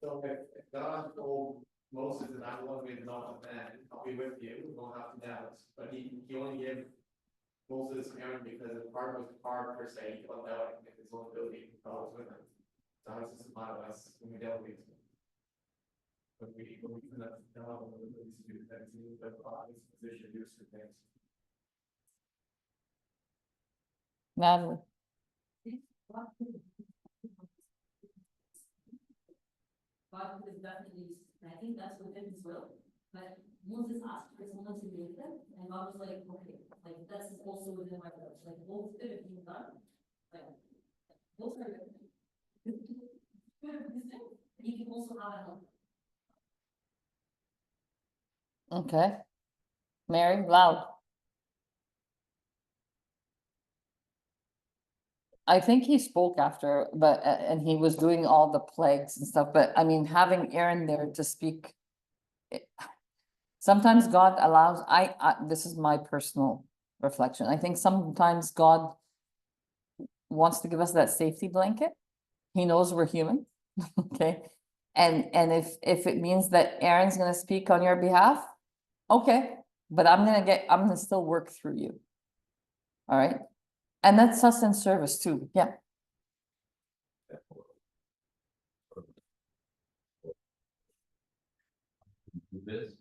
So if God told Moses that I want me to not man, I'll be with you, we won't have to doubt, but he only gave Moses and Aaron because his heart was hard per se, he felt doubting in his own ability, God was with him. So how does this apply to us when we delegate? When we connect to God, when we release to do that, the God's position to do certain things. Natalie, God is definitely, I think that's within his will, but Moses asked for someone to make them, and God was like, okay, like, that's also within my will, like, both could have been done, like, both are good. Could have been done, and you can also have a help. okay. Mary, loud. I think he spoke after, but, and he was doing all the plagues and stuff, but I mean, having Aaron there to speak. Sometimes God allows, this is my personal reflection. I think sometimes God wants to give us that safety blanket. He knows we're human, okay? And if it means that Aaron's gonna speak on your behalf, okay, but I'm gonna still work through you. All right? And that's us in service too, yeah. Do this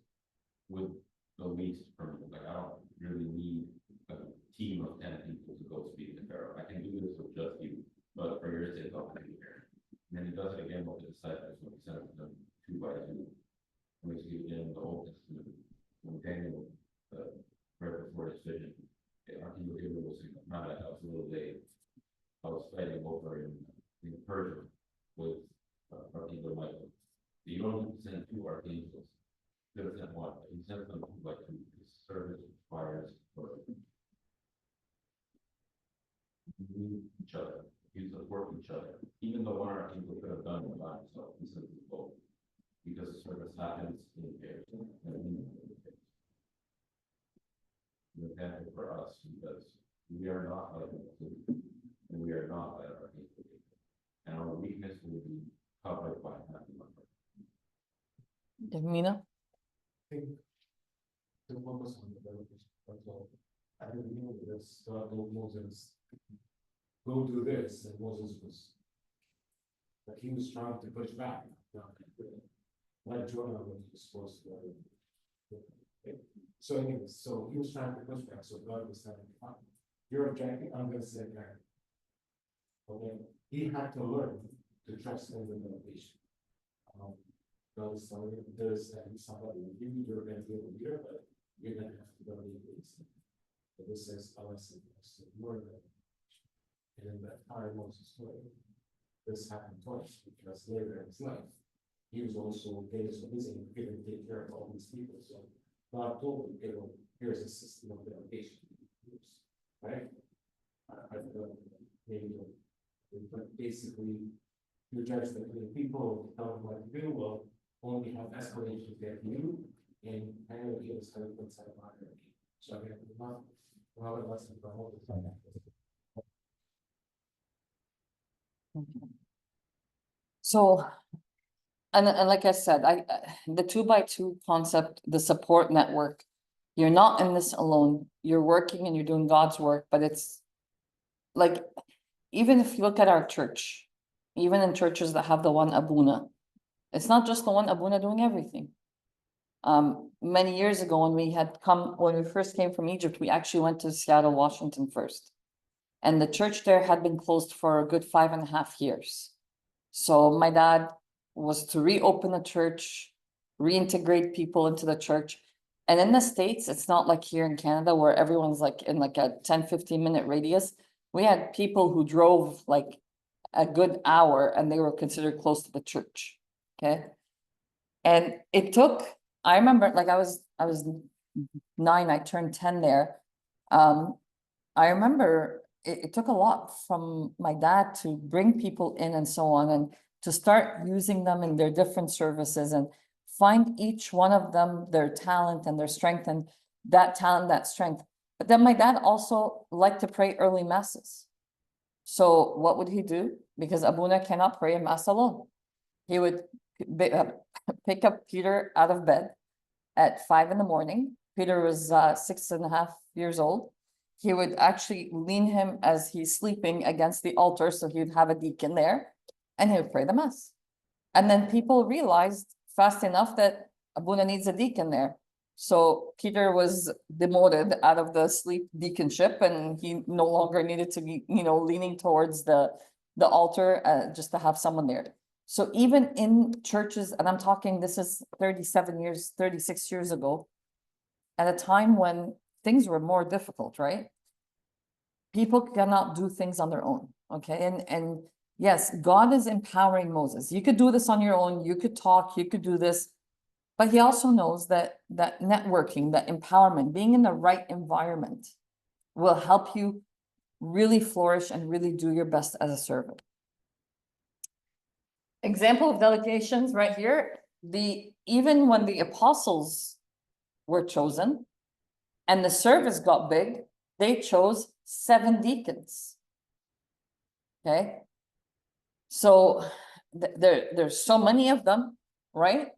with the least from, like, I don't really need a team of 10 people to go speak to Pharaoh. I can do this with just you, but for your sake, I'll be here. And then he does it again with the disciples when he sends them 2 by 2. When we see again in the Old Testament, when Daniel, right before his vision, Archangel Gabriel was saying, "Not that I was a little late. I was fighting over in Persia with Archangel Michael. So you don't need to send 2 archangels. There's that one, he sends them like his service requires for each other, you support each other, even though one archangel could have done it by himself, he sends them both. Because service happens in pairs. An example for us, because we are not like and we are not like our archangel, and our weakness will be covered by having one. Mina? Think the focus on the delegation, that's all. At the beginning of this, God told Moses, go do this, and Moses was, but he was trying to push back. Like Jonah when he was supposed to. So anyways, so he was trying to push back, so God was saying, fine, you're objecting, I'm gonna say that. Okay, he had to learn to trust in the delegation. There's somebody with you, you're gonna be a leader, but you're gonna have to delegate this. So this is a lesson, so more than. And in that time Moses' story, this happened twice, because later in his life, he was also getting so busy, he couldn't take care of all these people, so God told him, okay, well, here's a system of delegation. Right? I forgot, maybe, but basically, you judge the people, tell them what to do, well, only have escalation to get you, and hierarchy is kind of inside of hierarchy. So I have another lesson for all the time. So, and like I said, the 2 by 2 concept, the support network, you're not in this alone. You're working and you're doing God's work, but it's like, even if you look at our church, even in churches that have the one Abuna, it's not just the one Abuna doing everything. Many years ago when we first came from Egypt, we actually went to Seattle, Washington first. And the church there had been closed for a good 5.5 years. So my dad was to reopen the church, reintegrate people into the church. And in the States, it's not like here in Canada where everyone's like in like a 10-15 minute radius. We had people who drove like a good hour and they were considered close to the church, okay? And it took, I remember, like I was 9, I turned 10 there. I remember it took a lot from my dad to bring people in and so on, and to start using them in their different services and find each one of them their talent and their strength, and that talent, that strength. But then my dad also liked to pray early masses. So what would he do? Because Abuna cannot pray a mass alone. He would pick up Peter out of bed at 5 in the morning. Peter was 6.5 years old. He would actually lean him as he's sleeping against the altar, so he would have a deacon there, and he would pray the mass. And then people realized fast enough that Abuna needs a deacon there. So Peter was demoted out of the sleep deaconship, and he no longer needed to be, leaning towards the altar just to have someone there. So even in churches, and I'm talking, this is 36 years ago, at a time when things were more difficult, right? People cannot do things on their own, okay? And yes, God is empowering Moses. You could do this on your own, you could talk, you could do this, but he also knows that networking, that empowerment, being in the right environment will help you really flourish and really do your best as a servant. Example of delegations right here, even when the apostles were chosen and the service got big, they chose 7 deacons. Okay. So there's so many of them, right?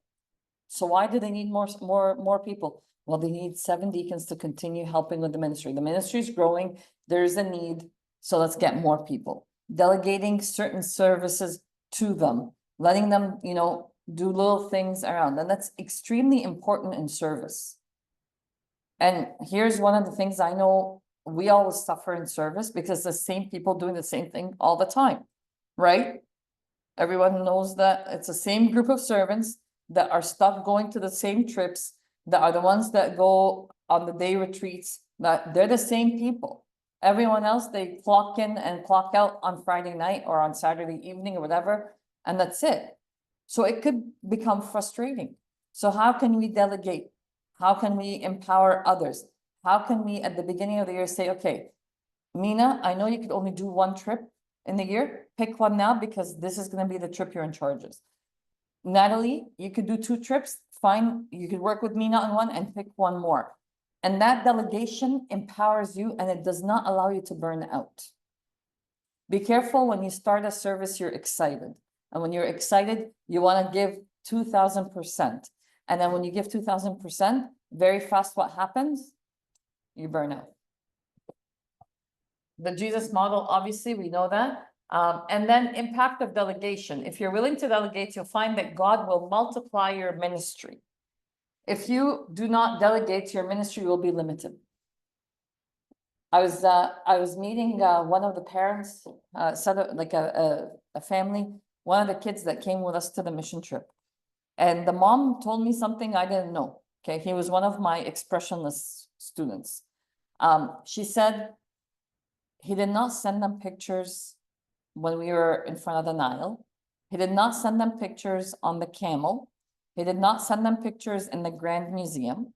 So why do they need more people? Well, they need 7 deacons to continue helping with the ministry. The ministry is growing, there's a need, so let's get more people. Delegating certain services to them, letting them, do little things around, and that's extremely important in service. And here's one of the things I know we always suffer in service, because the same people doing the same thing all the time, right? Everyone knows that it's the same group of servants that are stuck going to the same trips, that are the ones that go on the day retreats, that they're the same people. Everyone else, they clock in and clock out on Friday night or on Saturday evening or whatever, and that's it. So it could become frustrating. So how can we delegate? How can we empower others? How can we, at the beginning of the year, say, okay, Mina, I know you could only do 1 trip in the year. Pick one now, because this is going to be the trip you're in charge of. Natalie, you could do 2 trips. Fine, you could work with Mina on one and pick one more. And that delegation empowers you, and it does not allow you to burn out. Be careful when you start a service, you're excited. And when you're excited, you want to give 2,000%. And then when you give 2,000%, very fast, what happens? You burn out. The Jesus model, obviously, we know that. And then impact of delegation. If you're willing to delegate, you'll find that God will multiply your ministry. If you do not delegate, your ministry will be limited. I was meeting one of the parents, like a family, one of the kids that came with us to the mission trip. And the mom told me something I didn't know. Okay, he was one of my expressionless students. She said he did not send them pictures when we were in front of the Nile. He did not send them pictures on the camel. He did not send them pictures in the Grand Museum.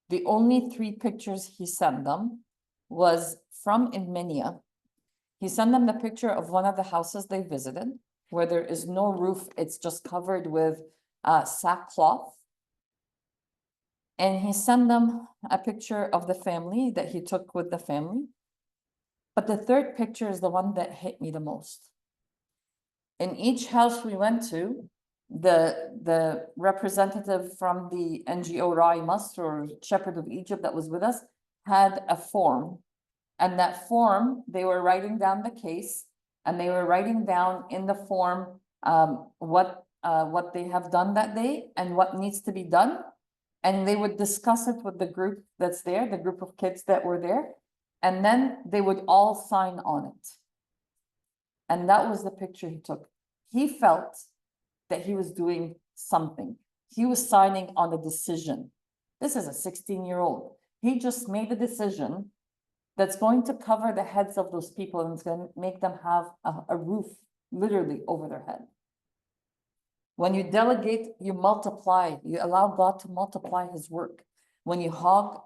The only 3 pictures he sent them was from Inminia. He sent them the picture of one of the houses they visited, where there is no roof, it's just covered with sackcloth. And he sent them a picture of the family that he took with the family. But the 3rd picture is the one that hit me the most. In each house we went to, the representative from the NGO Rai Must, or Shepherd of Egypt, that was with us, had a form. And that form, they were writing down the case, and they were writing down in the form what they have done that day and what needs to be done. And they would discuss it with the group that's there, the group of kids that were there. And then they would all sign on it. And that was the picture he took. He felt that he was doing something. He was signing on a decision. This is a 16-year-old. He just made a decision that's going to cover the heads of those people and it's going to make them have a roof literally over their head. When you delegate, you multiply, you allow God to multiply his work. When you hog,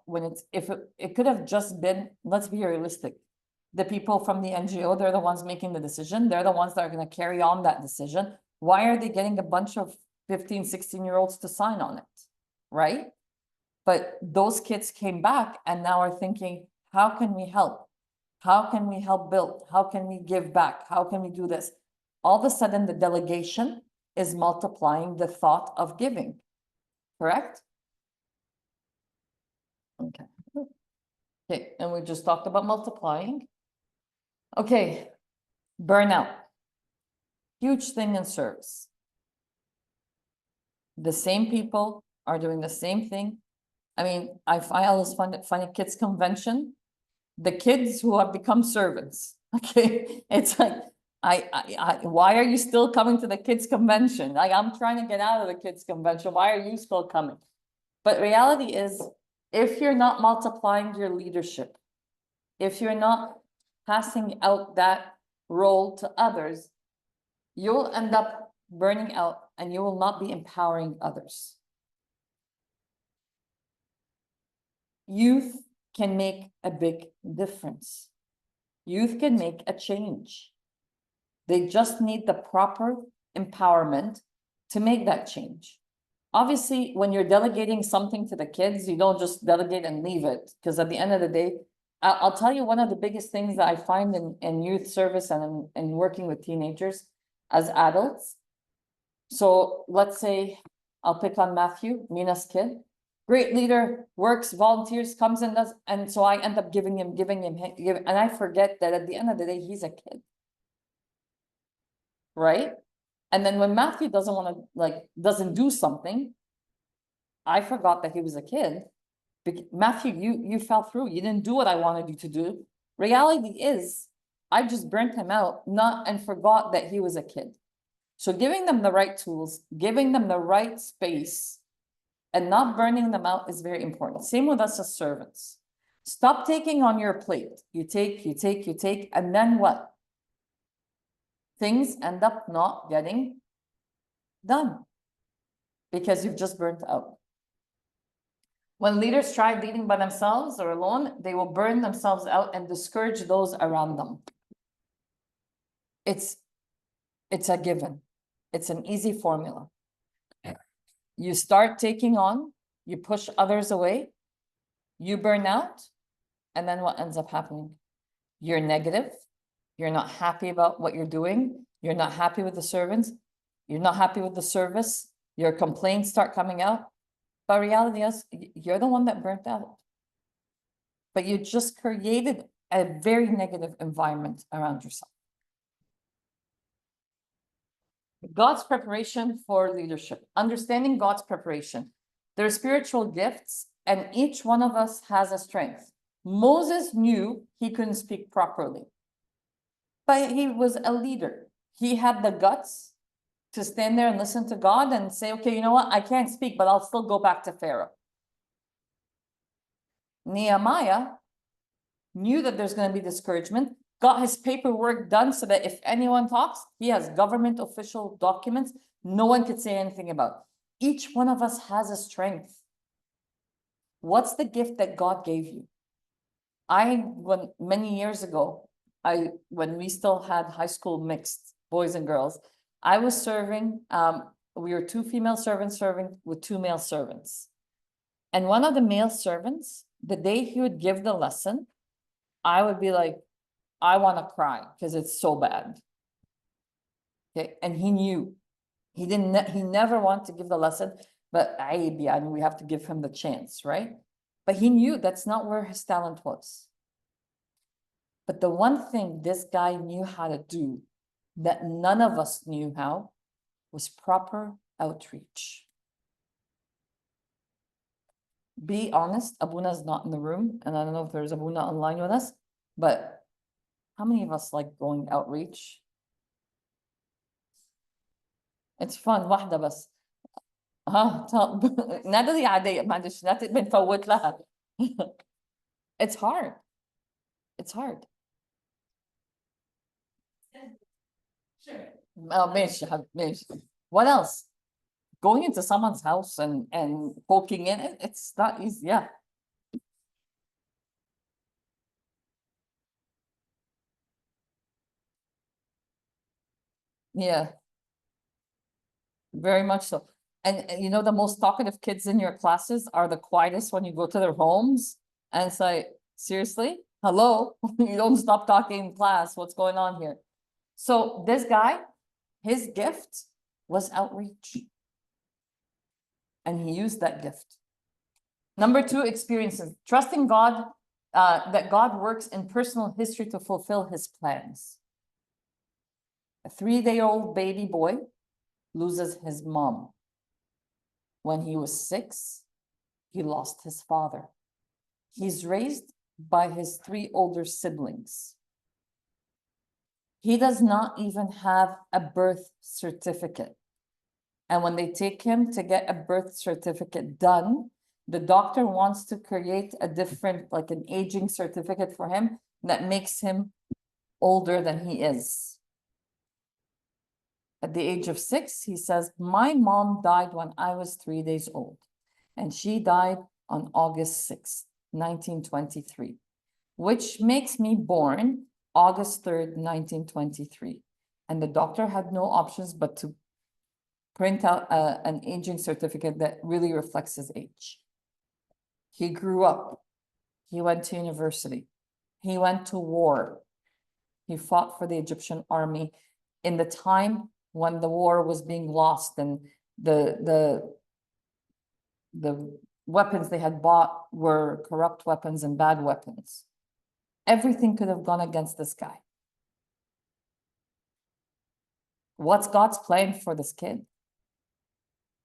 if it could have just been, let's be realistic. The people from the NGO, they're the ones making the decision. They're the ones that are going to carry on that decision. Why are they getting a bunch of 15, 16-year-olds to sign on it? Right? But those kids came back and now are thinking, how can we help? How can we help build? How can we give back? How can we do this? All of a sudden, the delegation is multiplying the thought of giving, correct? Okay. Okay, and we just talked about multiplying. Okay, burnout. Huge thing in service. The same people are doing the same thing. I mean, I always find a kids convention, the kids who have become servants. Okay, it's like, why are you still coming to the kids convention? Like, I'm trying to get out of the kids convention. Why are you still coming? But reality is, if you're not multiplying your leadership, if you're not passing out that role to others, you'll end up burning out and you will not be empowering others. Youth can make a big difference. Youth can make a change. They just need the proper empowerment to make that change. Obviously, when you're delegating something to the kids, you don't just delegate and leave it, because at the end of the day, I'll tell you one of the biggest things that I find in youth service and in working with teenagers as adults. So let's say I'll pick on Matthew, Mina's kid. Great leader, works, volunteers, comes and does, and so I end up giving him, and I forget that at the end of the day, he's a kid. Right? And then when Matthew doesn't want to, doesn't do something, I forgot that he was a kid. Matthew, you fell through. You didn't do what I wanted you to do. Reality is, I just burnt him out, and forgot that he was a kid. So giving them the right tools, giving them the right space, and not burning them out is very important. Same with us as servants. Stop taking on your plate. You take, and then what? Things end up not getting done because you've just burnt out. When leaders try leading by themselves or alone, they will burn themselves out and discourage those around them. It's a given. It's an easy formula. You start taking on, you push others away, you burn out, and then what ends up happening? You're negative. You're not happy about what you're doing. You're not happy with the servants. You're not happy with the service. Your complaints start coming out. But reality is, you're the one that burnt out. But you just created a very negative environment around yourself. God's preparation for leadership. Understanding God's preparation. There are spiritual gifts, and each one of us has a strength. Moses knew he couldn't speak properly, but he was a leader. He had the guts to stand there and listen to God and say, okay, you know what? I can't speak, but I'll still go back to Pharaoh. Nehemiah knew that there's going to be discouragement, got his paperwork done so that if anyone talks, he has government official documents no one could say anything about. Each one of us has a strength. What's the gift that God gave you? Many years ago, when we still had high school mixed boys and girls, I was serving, we were 2 female servants serving with 2 male servants. And one of the male servants, the day he would give the lesson, I would be like, I want to cry because it's so bad. Okay, and he knew. He never wanted to give the lesson, but we have to give him the chance, right? But he knew that's not where his talent was. But the one thing this guy knew how to do that none of us knew how was proper outreach. Be honest, Abuna's not in the room, and I don't know if there's Abuna online with us, but how many of us like going outreach? It's fun, wahda bas. نادي عادية معلش بنفوت لها. It's hard. It's hard. Sure. ماشي ماشي. What else? Going into someone's house and poking in it, it's not easy, yeah. Yeah. Very much so. And you know, the most talkative kids in your classes are the quietest when you go to their homes. And it's like, seriously? Hello? You don't stop talking in class. What's going on here? So this guy, his gift was outreach. And he used that gift. Number two, experiences. Trusting God, that God works in personal history to fulfill his plans. A 3-day-old baby boy loses his mom. When he was 6, he lost his father. He's raised by his 3 older siblings. He does not even have a birth certificate. And when they take him to get a birth certificate done, the doctor wants to create a different, like an aging certificate for him that makes him older than he is. At the age of 6, he says, my mom died when I was 3 days old, and she died on August 6th, 1923, which makes me born August 3rd, 1923. And the doctor had no options but to print out an aging certificate that really reflects his age. He grew up. He went to university. He went to war. He fought for the Egyptian army in the time when the war was being lost and the weapons they had bought were corrupt weapons and bad weapons. Everything could have gone against this guy. What's God's plan for this kid?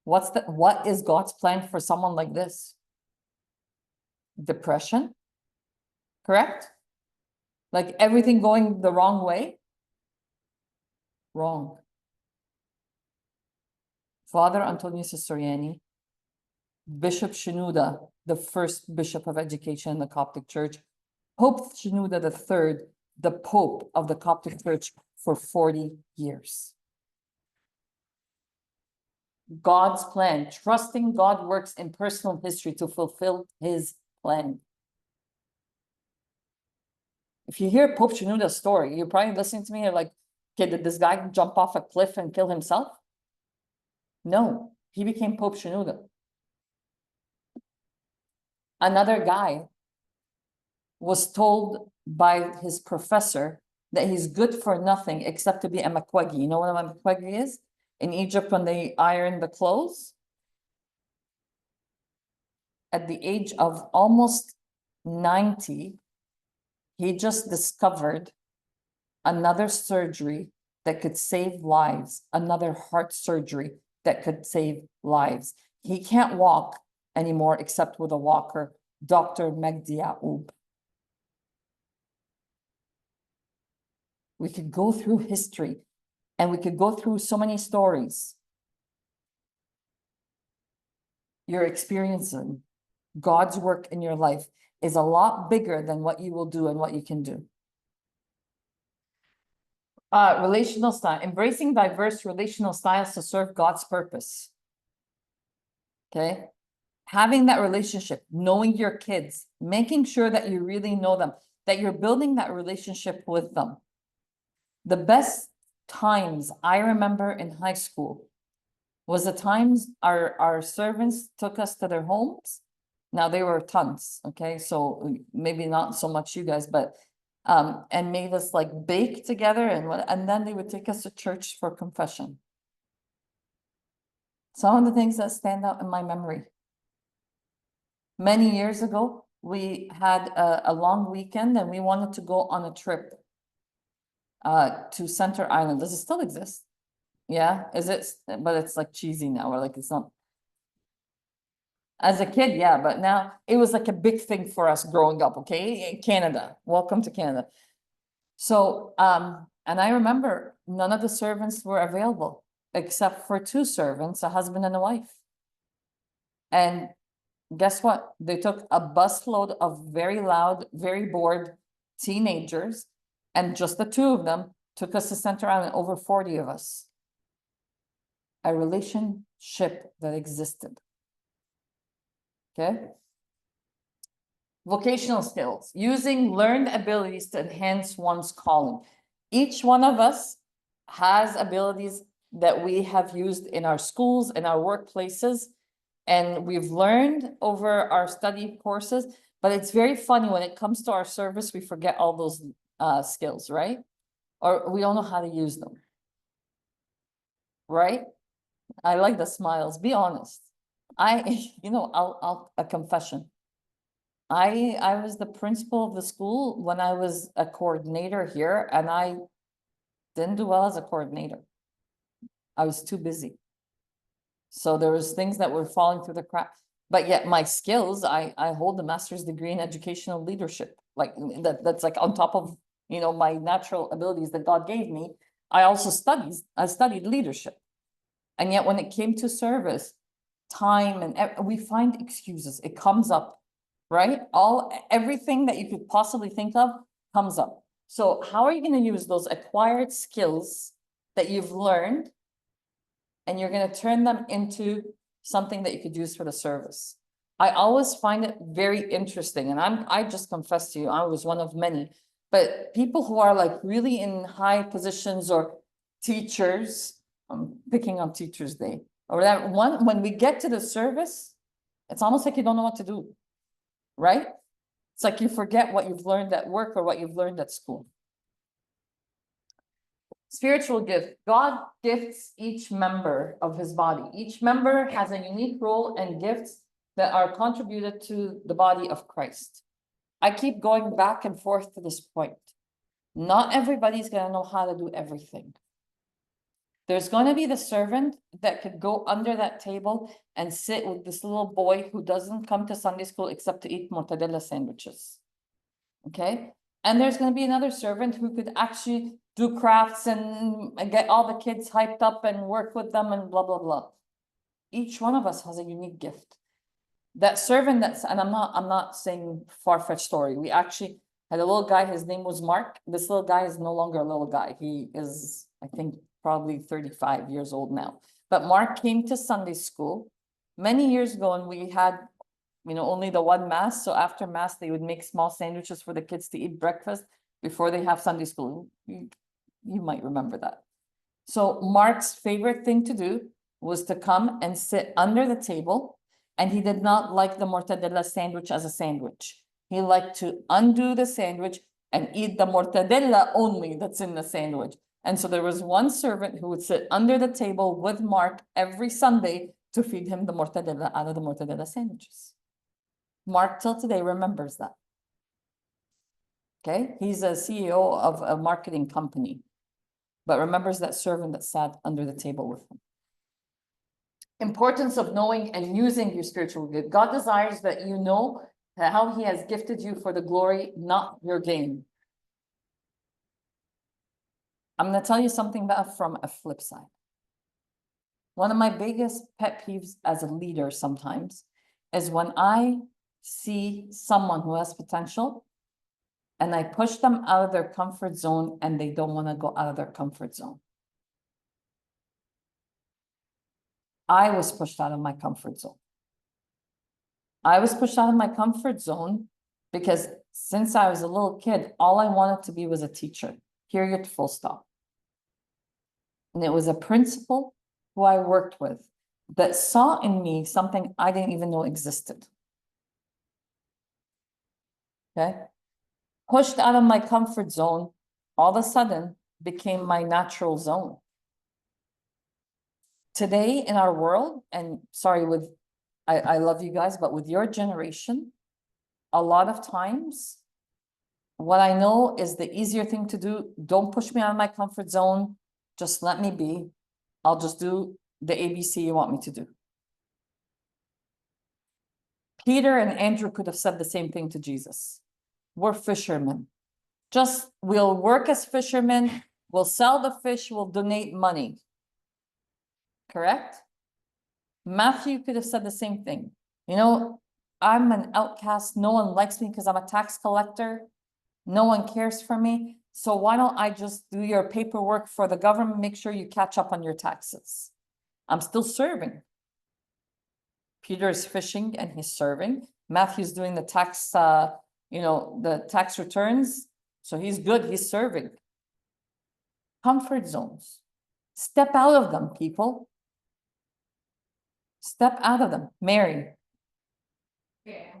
What is God's plan for someone like this? Depression? Correct? Like everything going the wrong way? Wrong. Father Antonio Soriani, Bishop Shenouda, the first bishop of education in the Coptic Church, Pope Shenouda III, the Pope of the Coptic Church for 40 years. God's plan, trusting God works in personal history to fulfill his plan. If you hear Pope Shenouda's story, you're probably listening to me, you're like, okay, did this guy jump off a cliff and kill himself? No, he became Pope Shenouda. Another guy was told by his professor that he's good for nothing except to be a makwegi. You know what a makwegi is? In Egypt, when they iron the clothes, at the age of almost 90, he just discovered another surgery that could save lives, another heart surgery that could save lives. He can't walk anymore except with a walker, Dr. Megdi Yaoub. We could go through history and we could go through so many stories. You're experiencing God's work in your life is a lot bigger than what you will do and what you can do. Relational style, embracing diverse relational styles to serve God's purpose. Okay. Having that relationship, knowing your kids, making sure that you really know them, that you're building that relationship with them. The best times I remember in high school was the times our servants took us to their homes. Now they were tons, okay? So maybe not so much you guys, but and made us like bake together and then they would take us to church for confession. Some of the things that stand out in my memory. Many years ago, we had a long weekend and we wanted to go on a trip to Center Island. Does it still exist? Yeah, is it? But it's like cheesy now, or like it's not. As a kid, yeah, but now it was like a big thing for us growing up, okay? In Canada, welcome to Canada. So, and I remember none of the servants were available except for 2 servants, a husband and a wife. And guess what? They took a busload of very loud, very bored teenagers, and just the two of them took us to Center Island, over 40 of us. A relationship that existed. Okay? Vocational skills, using learned abilities to enhance one's calling. Each one of us has abilities that we have used in our schools, in our workplaces, and we've learned over our study courses. But it's very funny when it comes to our service, we forget all those skills, right? Or we don't know how to use them. Right? I like the smiles. Be honest. I'll a confession. I was the principal of the school when I was a coordinator here, and I didn't do well as a coordinator. I was too busy. So there was things that were falling through the cracks. But yet my skills, I hold a master's degree in educational leadership. Like that's like on top of, my natural abilities that God gave me. I studied leadership. And yet when it came to service, time, and we find excuses. It comes up, right? Everything that you could possibly think of comes up. So how are you going to use those acquired skills that you've learned, and you're going to turn them into something that you could use for the service? I always find it very interesting, and I just confess to you, I was one of many, but people who are like really in high positions, or teachers, I'm picking on Teachers Day, or that one, when we get to the service, it's almost like you don't know what to do, right? It's like you forget what you've learned at work or what you've learned at school. Spiritual gift. God gifts each member of his body. Each member has a unique role and gifts that are contributed to the body of Christ. I keep going back and forth to this point. Not everybody's going to know how to do everything. There's going to be the servant that could go under that table and sit with this little boy who doesn't come to Sunday school except to eat mortadella sandwiches. Okay? And there's going to be another servant who could actually do crafts and get all the kids hyped up and work with them and blah, blah, blah. Each one of us has a unique gift. That servant and I'm not saying far-fetched story. We actually had a little guy, his name was Mark. This little guy is no longer a little guy. He is, I think, probably 35 years old now. But Mark came to Sunday school many years ago, and we had, only the one mass. So after mass, they would make small sandwiches for the kids to eat breakfast before they have Sunday school. You might remember that. So Mark's favorite thing to do was to come and sit under the table, and he did not like the mortadella sandwich as a sandwich. He liked to undo the sandwich and eat the mortadella only that's in the sandwich. And so there was one servant who would sit under the table with Mark every Sunday to feed him the mortadella out of the mortadella sandwiches. Mark till today remembers that. Okay, he's a CEO of a marketing company, but remembers that servant that sat under the table with him. Importance of knowing and using your spiritual gift. God desires that you know how he has gifted you for the glory, not your gain. I'm going to tell you something from a flip side. One of my biggest pet peeves as a leader sometimes is when I see someone who has potential and I push them out of their comfort zone and they don't want to go out of their comfort zone. I was pushed out of my comfort zone. I was pushed out of my comfort zone because since I was a little kid, all I wanted to be was a teacher, period, full stop. And it was a principal who I worked with that saw in me something I didn't even know existed. Okay? Pushed out of my comfort zone, all of a sudden became my natural zone. Today in our world, and sorry, I love you guys, but with your generation, a lot of times, what I know is the easier thing to do. Don't push me out of my comfort zone. Just let me be. I'll just do the ABC you want me to do. Peter and Andrew could have said the same thing to Jesus. We're fishermen. We'll work as fishermen. We'll sell the fish. We'll donate money. Correct? Matthew could have said the same thing. You know, I'm an outcast. No one likes me because I'm a tax collector. No one cares for me. So why don't I just do your paperwork for the government? Make sure you catch up on your taxes. I'm still serving. Peter is fishing and he's serving. Matthew's doing the tax, the tax returns. So he's good. He's serving. Comfort zones. Step out of them, people. Step out of them. Mary, Yeah,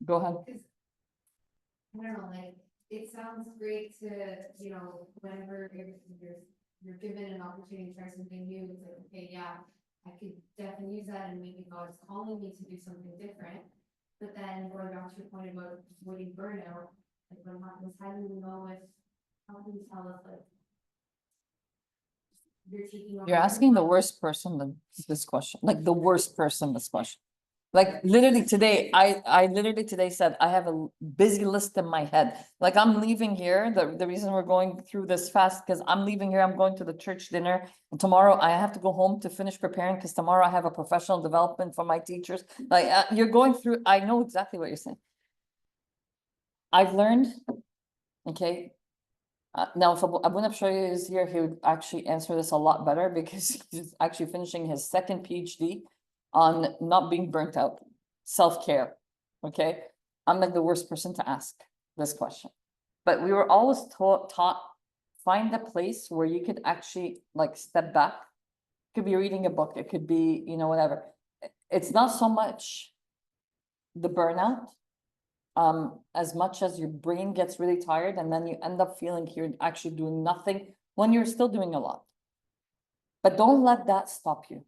go ahead. I don't know, like, it sounds great to, whenever you're given an opportunity to try something new, it's like, okay, yeah, I could definitely use that and maybe God is calling me to do something different. But then going back to your point about avoiding burnout, like what happens, how do you know if, how can you tell us like you're taking over? You're asking the worst person this question, like the worst person this question. Like literally today, I literally today said, I have a busy list in my head. Like I'm leaving here, the reason we're going through this fast, because I'm leaving here, I'm going to the church dinner. And tomorrow I have to go home to finish preparing, because tomorrow I have a professional development for my teachers. Like you're going through, I know exactly what you're saying. I've learned, okay. Now, if Abu Nabshoy is here, he would actually answer this a lot better, because he's actually finishing his second PhD on not being burnt out, self-care, okay? I'm like the worst person to ask this question. But we were always taught, find a place where you could actually like step back. It could be reading a book, it could be, whatever. It's not so much the burnout, as much as your brain gets really tired and then you end up feeling you're actually doing nothing when you're still doing a lot. But don't let that stop you.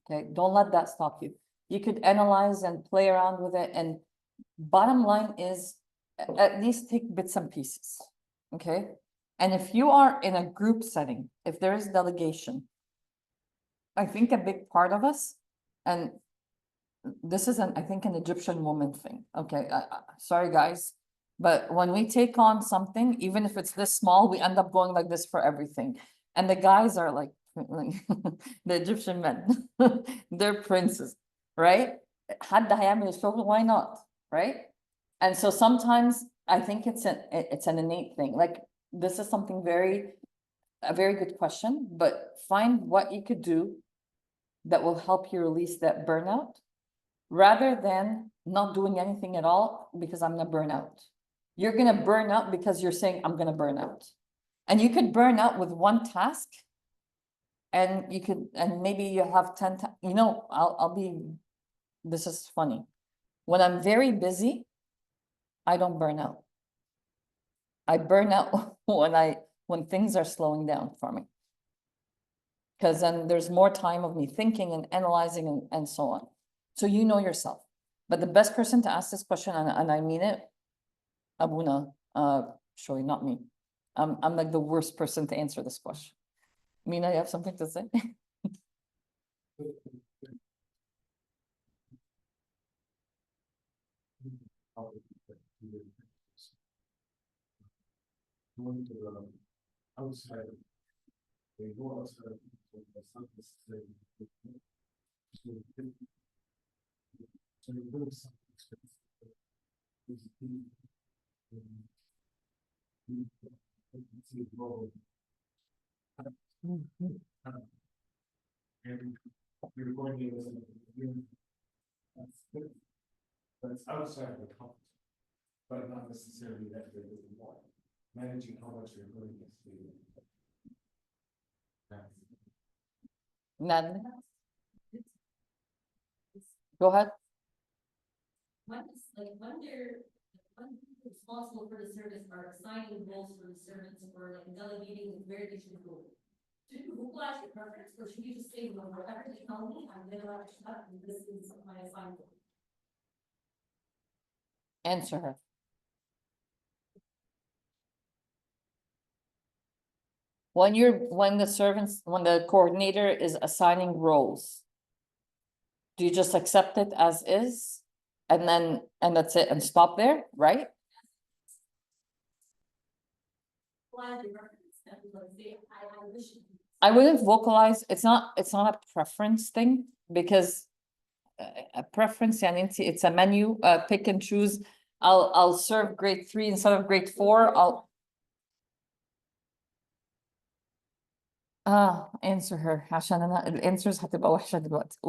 Okay, don't let that stop you. You could analyze and play around with it, and bottom line is at least take bits and pieces. Okay, and if you are in a group setting, if there is delegation, I think a big part of us, and this is I think an Egyptian woman thing. Okay, sorry guys, but when we take on something, even if it's this small, we end up going like this for everything. And the guys are like the Egyptian men, they're princes, right? Why not, right? And so sometimes I think it's an innate thing. Like this is something a very good question, but find what you could do that will help you release that burnout, rather than not doing anything at all because I'm gonna burn out. You're gonna burn out because you're saying I'm gonna burn out. And you could burn out with one task, and maybe you have 10, I'll be, this is funny. When I'm very busy, I don't burn out. I burn out when things are slowing down for me. Because then there's more time of me thinking and analyzing and so on. So you know yourself. But the best person to ask this question, and I mean it, Abuna, Shoy, not me. I'm like the worst person to answer this question. Mina, you have something to say? Going to the outside, they go outside, it's not necessarily. So you do something. And you're going to that's outside the comfort, but not necessarily that there is more. Managing how much you're going to see. None. Go ahead. When they're responsible for the service are assigning roles for the servants or like delegating where they should go. Should you vocalize your preference, or should you just say, well, whatever they tell me, I'm gonna shut and this is my assignment? Answer her. When the coordinator is assigning roles, do you just accept it as is? And that's it, and stop there, right? Vocalize your preference, and like say, I wish I wouldn't vocalize, it's not a preference thing, because a preference, and it's a menu, pick and choose. I'll serve grade 3 instead of grade 4, answer her عشان انا الانسرز هتبقى وحشة دلوقتي.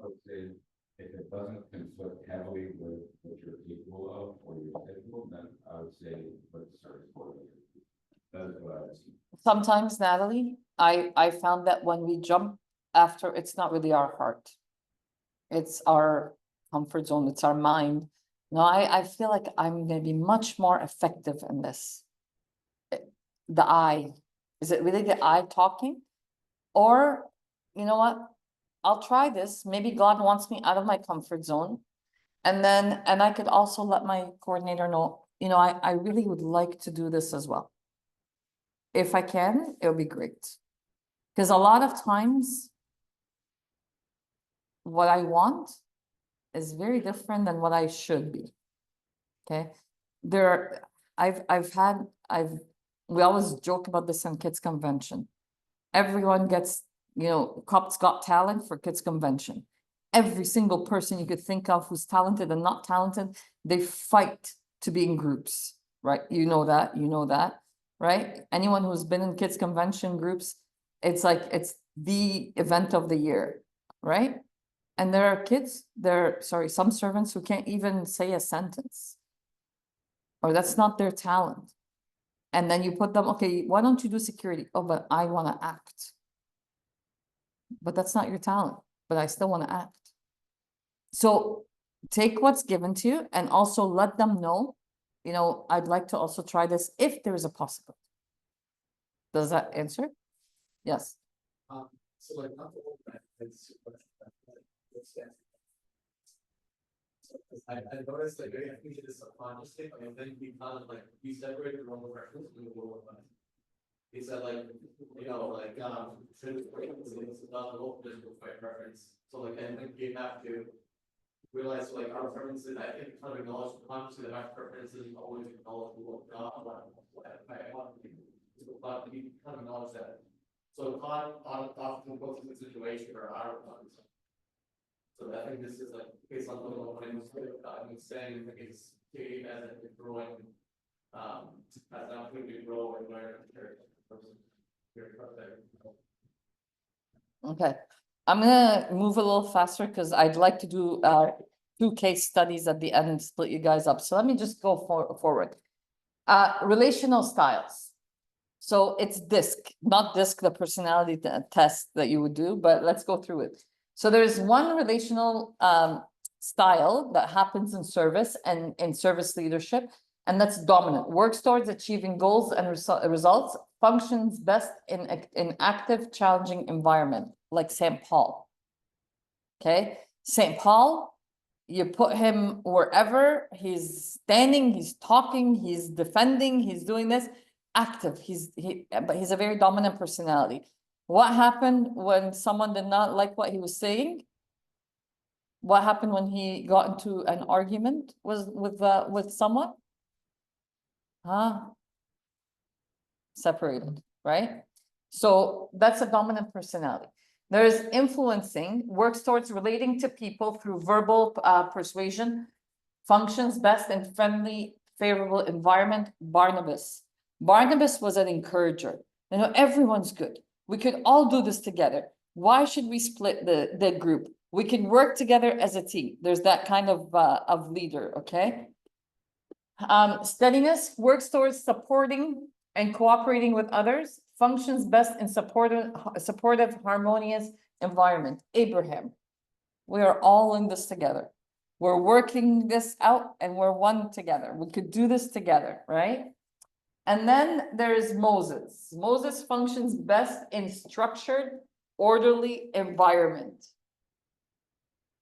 I would say if it doesn't conflict heavily with what you're capable of or you're capable, then I would say let's start supporting it. That is what I would see. Sometimes, Natalie, I found that when we jump after, it's not really our heart. It's our comfort zone, it's our mind. No, I feel like I'm gonna be much more effective in this. The I, is it really the I talking? Or, you know what? I'll try this. Maybe God wants me out of my comfort zone. And I could also let my coordinator know, you know, I really would like to do this as well. If I can, it'll be great. Because a lot of times, what I want is very different than what I should be. Okay, we always joke about this in Kids Convention. Everyone gets, you know, Cops Got Talent for Kids Convention. Every single person you could think of who's talented and not talented, they fight to be in groups, right? You know that, right? Anyone who's been in Kids Convention groups, it's like, it's the event of the year, right? And there are kids, some servants who can't even say a sentence, or that's not their talent. And then you put them, okay, why don't you do security? Oh, but I want to act. But that's not your talent, but I still want to act. So take what's given to you and also let them know, you know, I'd like to also try this if there is a possibility. Does that answer? Yes. So like, not the whole thing, it's. I noticed that I think it is subconsciously, and then we kind of like, we separated the role of reference from the role of life. He said like, you know, like, it's not a local digital fight preference, so like, I think you have to realize like our preferences, I think kind of acknowledge consciously that our preferences is always acknowledgeable, not what I want to do. But we kind of acknowledge that. So God often puts us in a situation where our ones. So I think this is like based on what I'm saying, I think it's key as a growing, as an opportunity to grow and learn. Okay, I'm gonna move a little faster because I'd like to do 2 case studies at the end and split you guys up. So let me just go forward. Relational styles. So it's DISC, not DISC, the personality test that you would do, but let's go through it. So there's one relational style that happens in service and in service leadership, and that's dominant. Works towards achieving goals and results, functions best in active, challenging environment, like St. Paul. Okay, St. Paul, you put him wherever, he's standing, he's talking, he's defending, he's doing this, active, but he's a very dominant personality. What happened when someone did not like what he was saying? What happened when he got into an argument with someone? Separated, right? So that's a dominant personality. There's influencing, works towards relating to people through verbal persuasion, functions best in friendly, favorable environment. Barnabas was an encourager. You know, everyone's good. We could all do this together. Why should we split the group? We can work together as a team. There's that kind of leader, okay? Steadiness, works towards supporting and cooperating with others, functions best in supportive, harmonious environment. Abraham, we are all in this together. We're working this out and we're one together. We could do this together, right? And then there's Moses. Moses functions best in structured, orderly environment.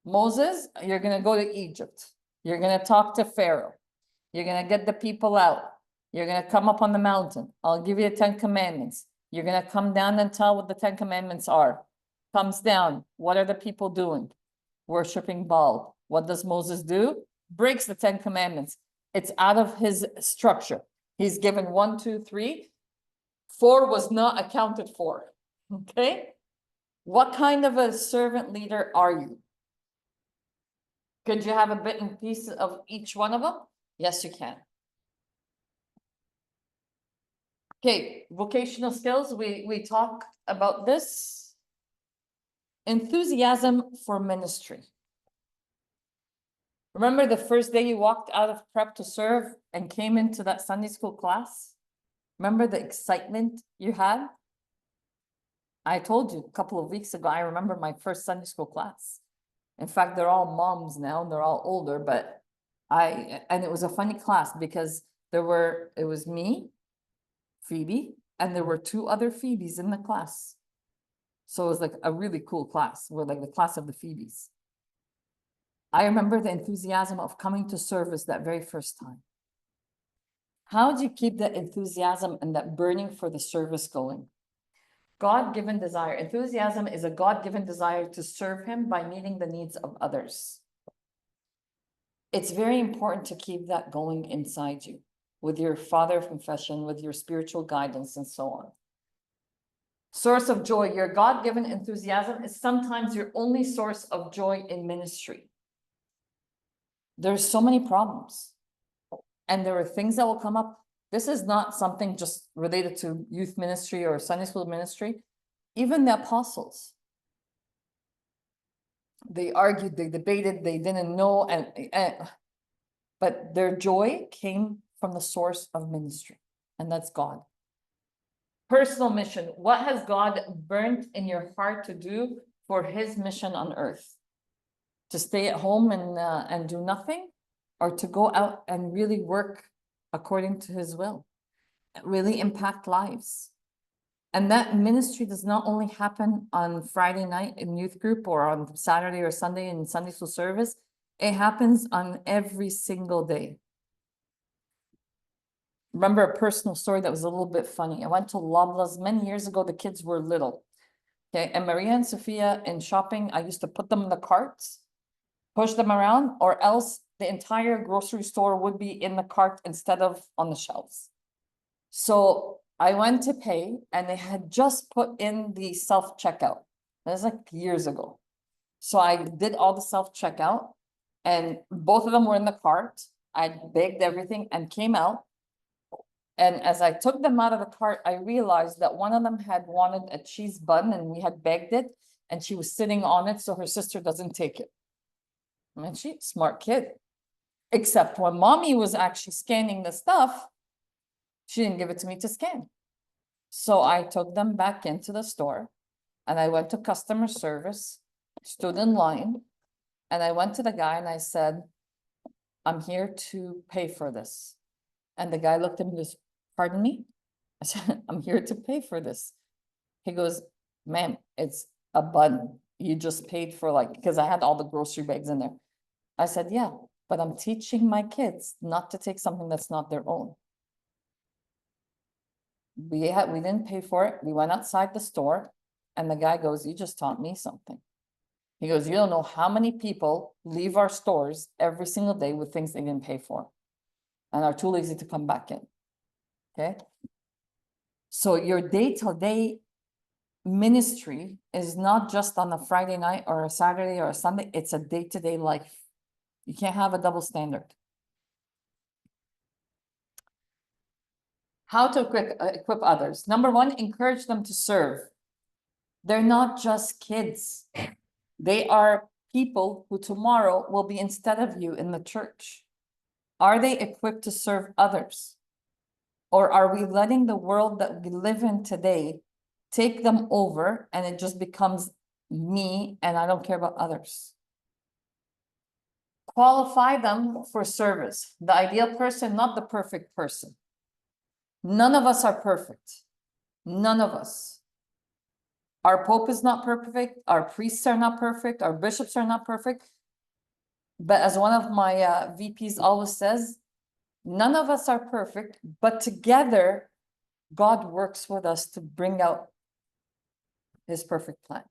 Moses, you're gonna go to Egypt. You're gonna talk to Pharaoh. You're gonna get the people out. You're gonna come up on the mountain. I'll give you the 10 commandments. You're gonna come down and tell what the 10 commandments are. Comes down. What are the people doing? Worshipping Baal. What does Moses do? Breaks the 10 commandments. It's out of his structure. He's given 1, 2, 3. 4 was not accounted for. Okay? What kind of a servant leader are you? Could you have a bit and piece of each one of them? Yes, you can. Okay, vocational skills, we talk about this. Enthusiasm for ministry. Remember the first day you walked out of prep to serve and came into that Sunday school class? Remember the excitement you had? I told you a couple of weeks ago, I remember my first Sunday school class. In fact, they're all moms now, and they're all older, but and it was a funny class because it was me, Phoebe, and there were 2 other Phoebes in the class. So it was like a really cool class. We're like the class of the Phoebes. I remember the enthusiasm of coming to service that very first time. How do you keep that enthusiasm and that burning for the service going? God-given desire. Enthusiasm is a God-given desire to serve him by meeting the needs of others. It's very important to keep that going inside you with your father of confession, with your spiritual guidance, and so on. Source of joy. Your God-given enthusiasm is sometimes your only source of joy in ministry. There's so many problems, and there are things that will come up. This is not something just related to youth ministry or Sunday school ministry. Even the apostles, they argued, they debated, they didn't know, but their joy came from the source of ministry, and that's God. Personal mission. What has God burnt in your heart to do for his mission on earth? To stay at home and do nothing, or to go out and really work according to his will, really impact lives? And that ministry does not only happen on Friday night in youth group or on Saturday or Sunday in Sunday school service. It happens on every single day. Remember a personal story that was a little bit funny. I went to Loblaws many years ago. The kids were little. Okay, and Maria and Sophia in shopping, I used to put them in the carts, push them around, or else the entire grocery store would be in the cart instead of on the shelves. So I went to pay and they had just put in the self-checkout. That was like years ago. So I did all the self-checkout and both of them were in the cart. I bagged everything and came out. And as I took them out of the cart, I realized that one of them had wanted a cheese bun and we had bagged it and she was sitting on it so her sister doesn't take it. I mean, she's a smart kid. Except when mommy was actually scanning the stuff, she didn't give it to me to scan. So I took them back into the store and I went to customer service, stood in line, and I went to the guy and I said, I'm here to pay for this. And the guy looked at me and goes, pardon me? I said, I'm here to pay for this. He goes, ma'am, it's a bun. You just paid for because I had all the grocery bags in there. I said, yeah, but I'm teaching my kids not to take something that's not their own. We didn't pay for it. We went outside the store and the guy goes, you just taught me something. He goes, you don't know how many people leave our stores every single day with things they didn't pay for and are too lazy to come back in. Okay. So your day-to-day ministry is not just on a Friday night or a Saturday or a Sunday. It's a day-to-day life. You can't have a double standard. How to equip others. Number 1, encourage them to serve. They're not just kids. They are people who tomorrow will be instead of you in the church. Are they equipped to serve others? Or are we letting the world that we live in today take them over and it just becomes me and I don't care about others? Qualify them for service. The ideal person, not the perfect person. None of us are perfect. None of us. Our Pope is not perfect. Our priests are not perfect. Our bishops are not perfect. But as one of my VPs always says, none of us are perfect, but together, God works with us to bring out his perfect plan.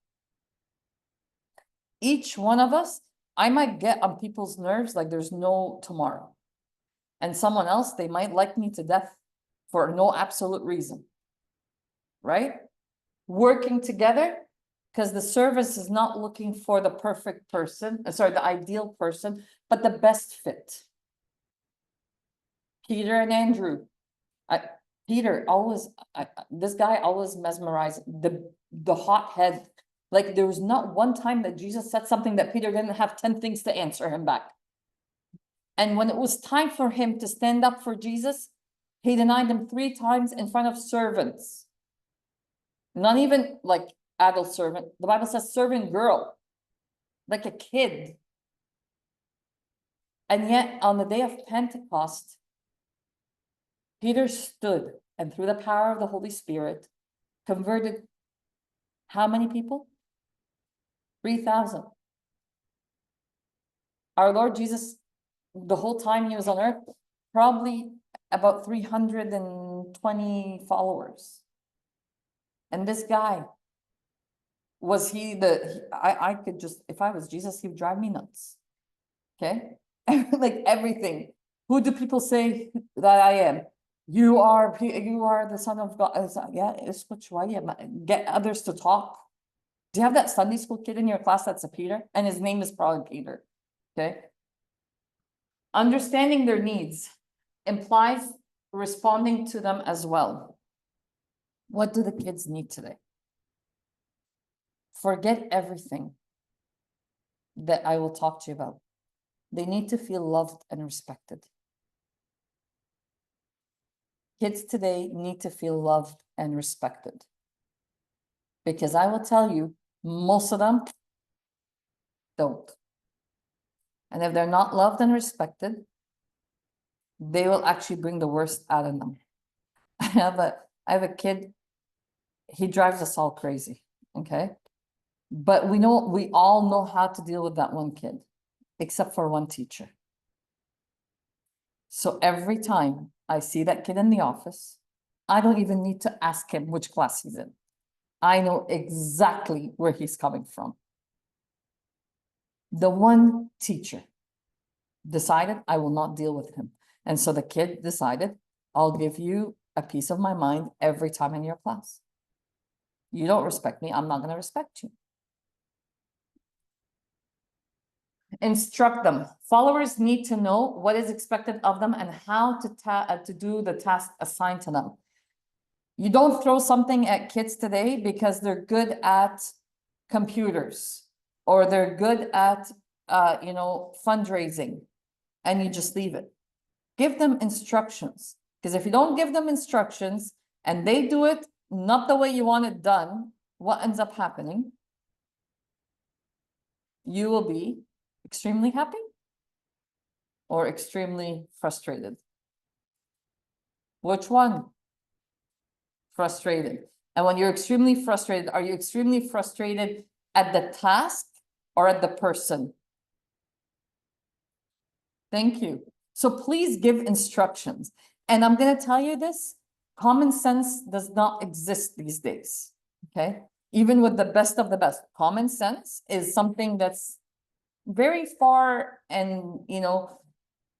Each one of us, I might get on people's nerves like there's no tomorrow. And someone else, they might like me to death for no absolute reason. Right? Working together, because the service is not looking for the perfect person, sorry, the ideal person, but the best fit. Peter and Andrew. Peter always, this guy always mesmerized, the hot head. Like there was not one time that Jesus said something that Peter didn't have 10 things to answer him back. And when it was time for him to stand up for Jesus, he denied him 3 times in front of servants. Not even like adult servant. The Bible says servant girl, like a kid. And yet on the day of Pentecost, Peter stood and through the power of the Holy Spirit converted how many people? 3,000. Our Lord Jesus, the whole time he was on earth, probably about 320 followers. And this guy, was he I could just, if I was Jesus, he would drive me nuts. Okay? Like everything. Who do people say that I am? You are the Son of God. Yeah, get others to talk. Do you have that Sunday school kid in your class that's a Peter? And his name is probably Peter. Okay. Understanding their needs implies responding to them as well. What do the kids need today? Forget everything that I will talk to you about. They need to feel loved and respected. Kids today need to feel loved and respected. Because I will tell you, most of them don't. And if they're not loved and respected, they will actually bring the worst out of them. I have a kid, he drives us all crazy, okay? But we all know how to deal with that one kid, except for one teacher. So every time I see that kid in the office, I don't even need to ask him which class he's in. I know exactly where he's coming from. The one teacher decided I will not deal with him. And so the kid decided, I'll give you a piece of my mind every time in your class. You don't respect me, I'm not going to respect you. Instruct them. Followers need to know what is expected of them and how to do the task assigned to them. You don't throw something at kids today because they're good at computers or they're good at fundraising, and you just leave it. Give them instructions, because if you don't give them instructions and they do it not the way you want it done, what ends up happening? You will be extremely happy or extremely frustrated. Which one? Frustrated. And when you're extremely frustrated, are you extremely frustrated at the task or at the person? Thank you. So please give instructions. And I'm going to tell you this, common sense does not exist these days. Okay? Even with the best of the best, common sense is something that's very far and,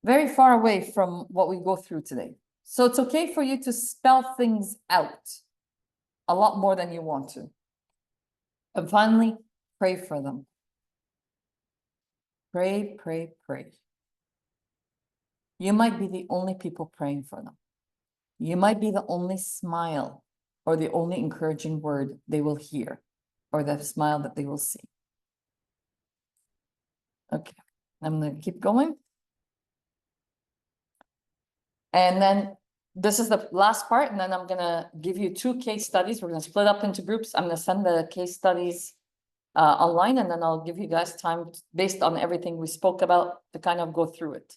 very far away from what we go through today. So it's okay for you to spell things out a lot more than you want to. And finally, pray for them. Pray, pray, pray. You might be the only people praying for them. You might be the only smile or the only encouraging word they will hear or the smile that they will see. Okay, I'm going to keep going. And then this is the last part, and then I'm going to give you 2 case studies. We're going to split up into groups. I'm going to send the case studies online, and then I'll give you guys time based on everything we spoke about to kind of go through it.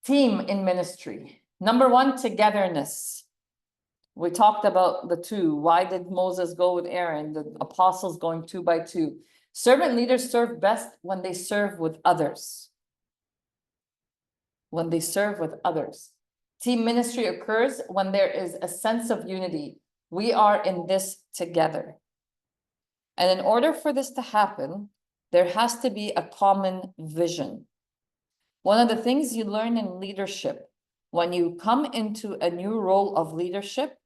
Team in ministry. Number 1, togetherness. We talked about the 2. Why did Moses go with Aaron? The apostles going 2 by 2. Servant leaders serve best when they serve with others. When they serve with others. Team ministry occurs when there is a sense of unity. We are in this together. And in order for this to happen, there has to be a common vision. One of the things you learn in leadership, when you come into a new role of leadership,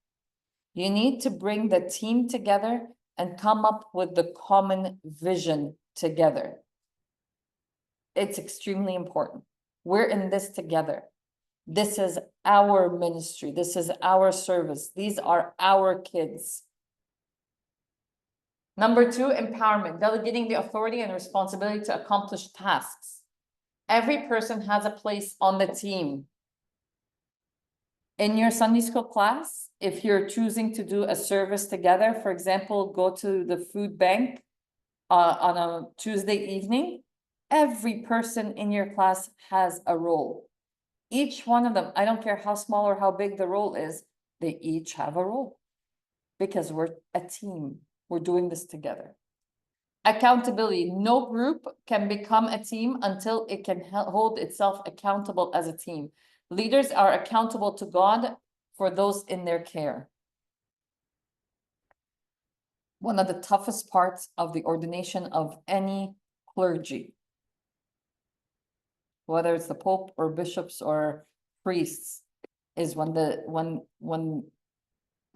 you need to bring the team together and come up with the common vision together. It's extremely important. We're in this together. This is our ministry. This is our service. These are our kids. Number 2, empowerment, delegating the authority and responsibility to accomplish tasks. Every person has a place on the team. In your Sunday school class, if you're choosing to do a service together, for example, go to the food bank on a Tuesday evening, every person in your class has a role. Each one of them, I don't care how small or how big the role is, they each have a role because we're a team. We're doing this together. Accountability. No group can become a team until it can hold itself accountable as a team. Leaders are accountable to God for those in their care. One of the toughest parts of the ordination of any clergy, whether it's the Pope or bishops or priests, is when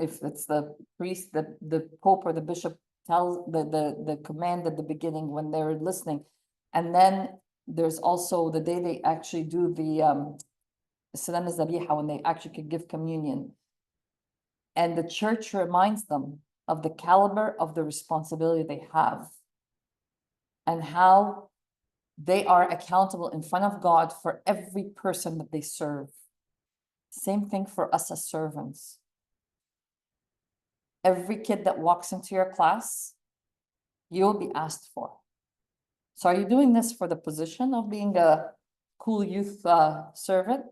if it's the priest, the Pope or the bishop tells the command at the beginning when they're listening. And then there's also the day they actually do the Salam al-Zabiha, when they actually could give communion. And the church reminds them of the caliber of the responsibility they have and how they are accountable in front of God for every person that they serve. Same thing for us as servants. Every kid that walks into your class, you'll be asked for. So are you doing this for the position of being a cool youth servant?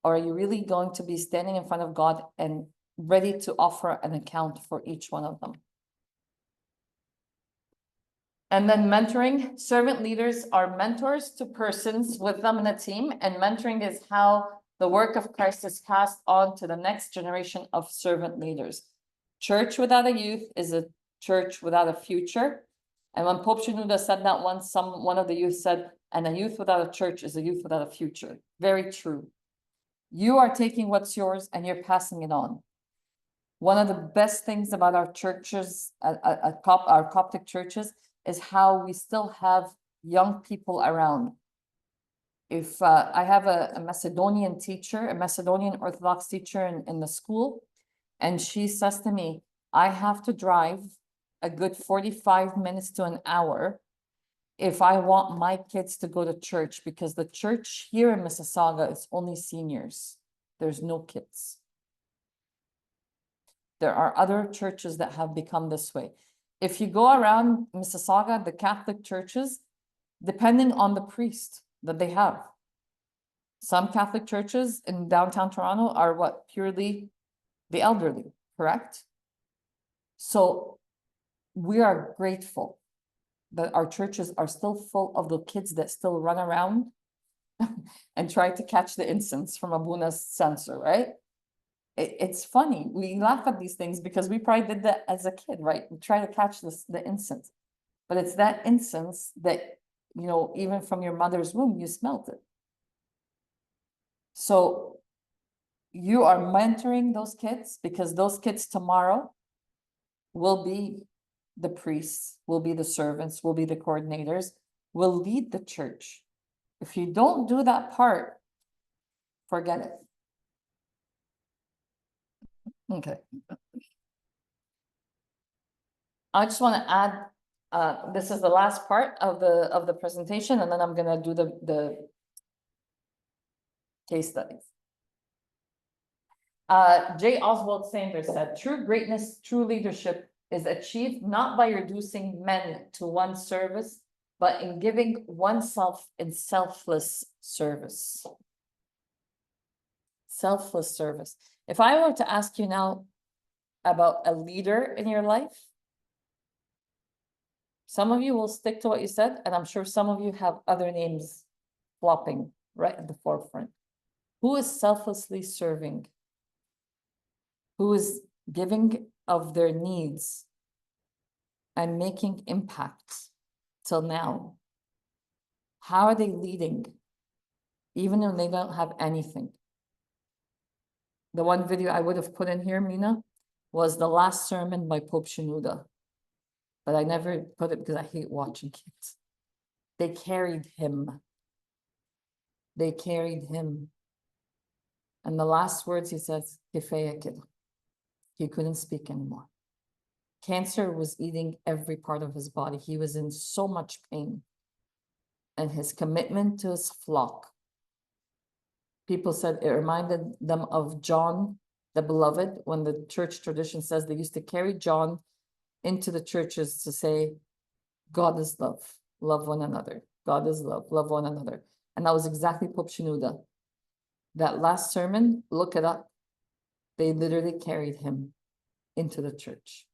Or are you really going to be standing in front of God and ready to offer an account for each one of them? And then mentoring. Servant leaders are mentors to persons with them in a team, and mentoring is how the work of Christ is passed on to the next generation of servant leaders. Church without a youth is a church without a future. And when Pope Shenouda said that once, one of the youth said, and a youth without a church is a youth without a future. Very true. You are taking what's yours and you're passing it on. One of the best things about our churches, our Coptic churches, is how we still have young people around. If I have a Macedonian teacher, a Macedonian Orthodox teacher in the school, and she says to me, I have to drive a good 45 minutes to an hour if I want my kids to go to church, because the church here in Mississauga is only seniors. There's no kids. There are other churches that have become this way. If you go around Mississauga, the Catholic churches, depending on the priest that they have. Some Catholic churches in downtown Toronto are what? Purely the elderly, correct? So we are grateful that our churches are still full of the kids that still run around and try to catch the incense from Abuna's censer, right? It's funny. We laugh at these things because we probably did that as a kid, right? We try to catch the incense. But it's that incense that, you know, even from your mother's womb, you smelt it. So you are mentoring those kids because those kids tomorrow will be the priests, will be the servants, will be the coordinators, will lead the church. If you don't do that part, forget it. Okay. I just want to add, this is the last part of the presentation, and then I'm gonna do the case studies. J. Oswald Sanders said, true greatness, true leadership is achieved not by reducing men to one service, but in giving oneself in selfless service. Selfless service. If I were to ask you now about a leader in your life, Some of you will stick to what you said, and I'm sure some of you have other names flopping right at the forefront. Who is selflessly serving? Who is giving of their needs and making impact till now? How are they leading? Even when they don't have anything. The one video I would have put in here, Mina, was the last sermon by Pope Shenouda. But I never put it because I hate watching kids. They carried him. They carried him. And the last words he says, "Kifaya kid." He couldn't speak anymore. Cancer was eating every part of his body. He was in so much pain. And his commitment to his flock. People said it reminded them of John the Beloved, when the church tradition says they used to carry John into the churches to say, God is love, love one another. God is love, love one another. And that was exactly Pope Shenouda. That last sermon, look it up. They literally carried him into the church.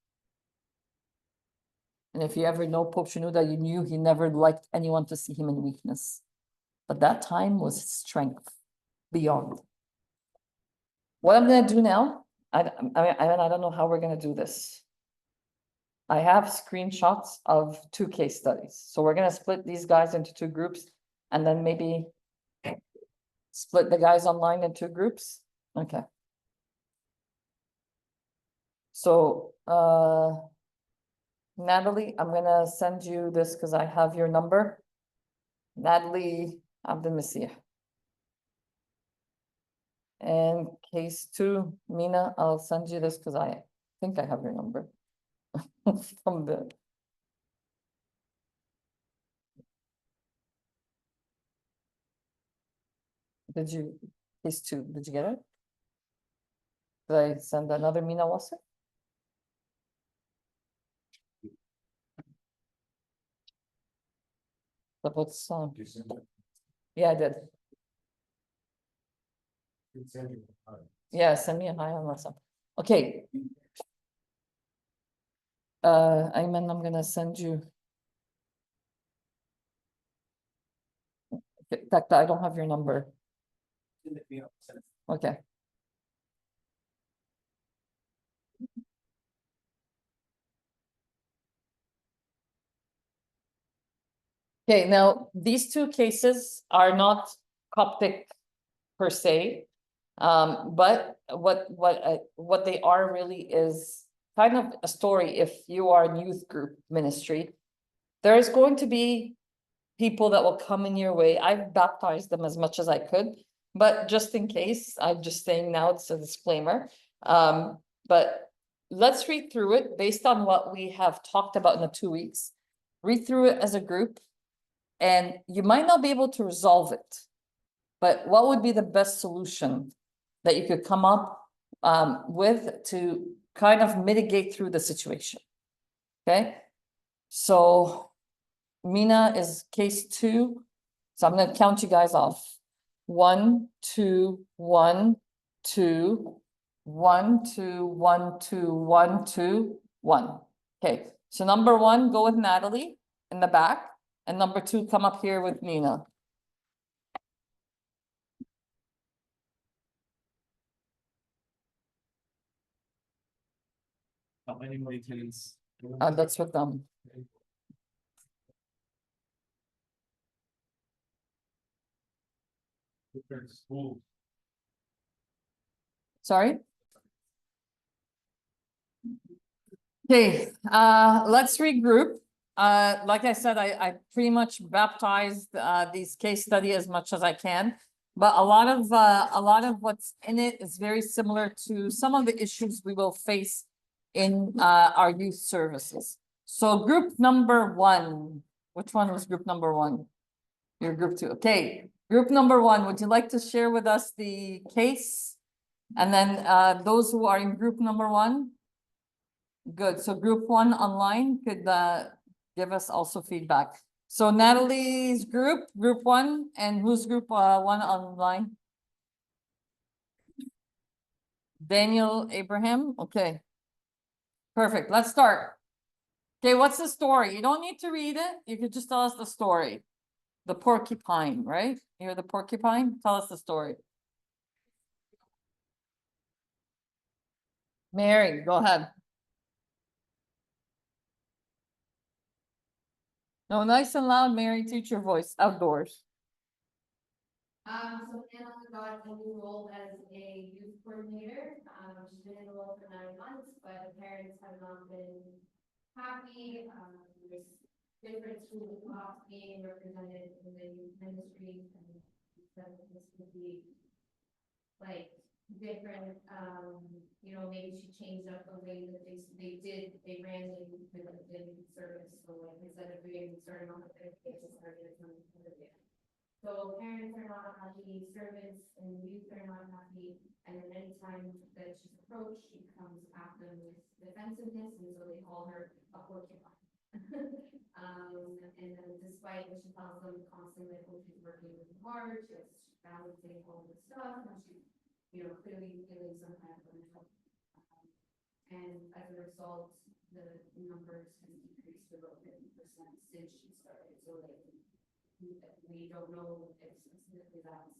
And if you ever know Pope Shenouda, you knew he never liked anyone to see him in weakness. But that time was strength beyond. What I'm going to do now, I don't know how we're going to do this. I have screenshots of 2 case studies. So we're going to split these guys into 2 groups and then maybe split the guys online in 2 groups. Okay. So, Natalie, I'm going to send you this because I have your number. Natalie Abdelmessih. And case 2, Mina, I'll send you this because I think I have your number from the. Did you, case 2, did you get it? Did I send another Mina Wasser? But what's, You send it. yeah, I did. You send it. Yeah, send me a hi on WhatsApp. Okay. Ayman, I'm gonna send you. Takta, I don't have your number. Okay. Okay, now these 2 cases are not Coptic per se. But what they are really is kind of a story. If you are in youth group ministry, there's going to be people that will come in your way. I've baptized them as much as I could, but just in case, I'm just saying now, it's a disclaimer. But let's read through it based on what we have talked about in the 2 weeks. Read through it as a group, and you might not be able to resolve it, but what would be the best solution that you could come up with to kind of mitigate through the situation? Okay, so Mina is case 2. So I'm going to count you guys off. 1, 2, 1, 2, 1, 2, 1, 2, 1, 2, 1. Okay, so number 1, go with Natalie in the back, and number 2, come up here with Mina. How many maintenance? That's with them. Different schools. Sorry. Okay, let's regroup. Like I said, I pretty much baptized these case study as much as I can, but a lot of what's in it is very similar to some of the issues we will face in our youth services. So group number 1, which one was group number 1? Your group 2. Okay, group number 1, would you like to share with us the case? And then those who are in group number 1? Good. So group 1 online could give us also feedback. So Natalie's group 1, and who's group 1 online? Daniel Abraham. Okay. Perfect. Let's start. Okay, what's the story? You don't need to read it. You could just tell us the story. The porcupine, right? You're the porcupine? Tell us the story. Mary, go ahead. No, nice and loud, Mary, teach your voice outdoors. So Anna got a new role as a youth coordinator. She's been in the role for 9 months, but parents have not been happy. There's different schools of thought being represented in the youth ministry, and that this would be like different, maybe she changed up the way that they ran the youth service. So like instead of starting off with education, started at some other day. So parents are not happy, servants and youth are not happy, and then anytime that she's approached, she comes at them with defensiveness, and so they call her a porcupine. And then despite what she tells them constantly, oh, she's working really hard, she's balancing all this stuff, and she's, clearly feeling some kind of mental. And as a result, the numbers have decreased to about 50% since she started, so like, we don't know if specifically that's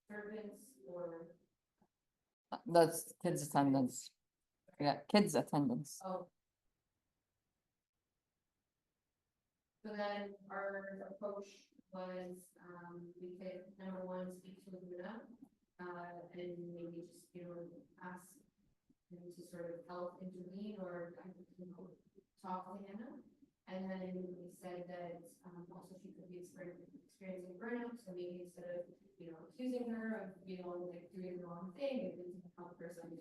servants or. That's kids' attendance. Yeah, kids' attendance. Oh. So then our approach was, we could, number one, speak to Luna, and maybe just, ask him to sort of help intervene or talk to Hannah. And then we said that, also she could be experiencing burnout, so maybe instead of, accusing her of, like doing the wrong thing, maybe we can help her some.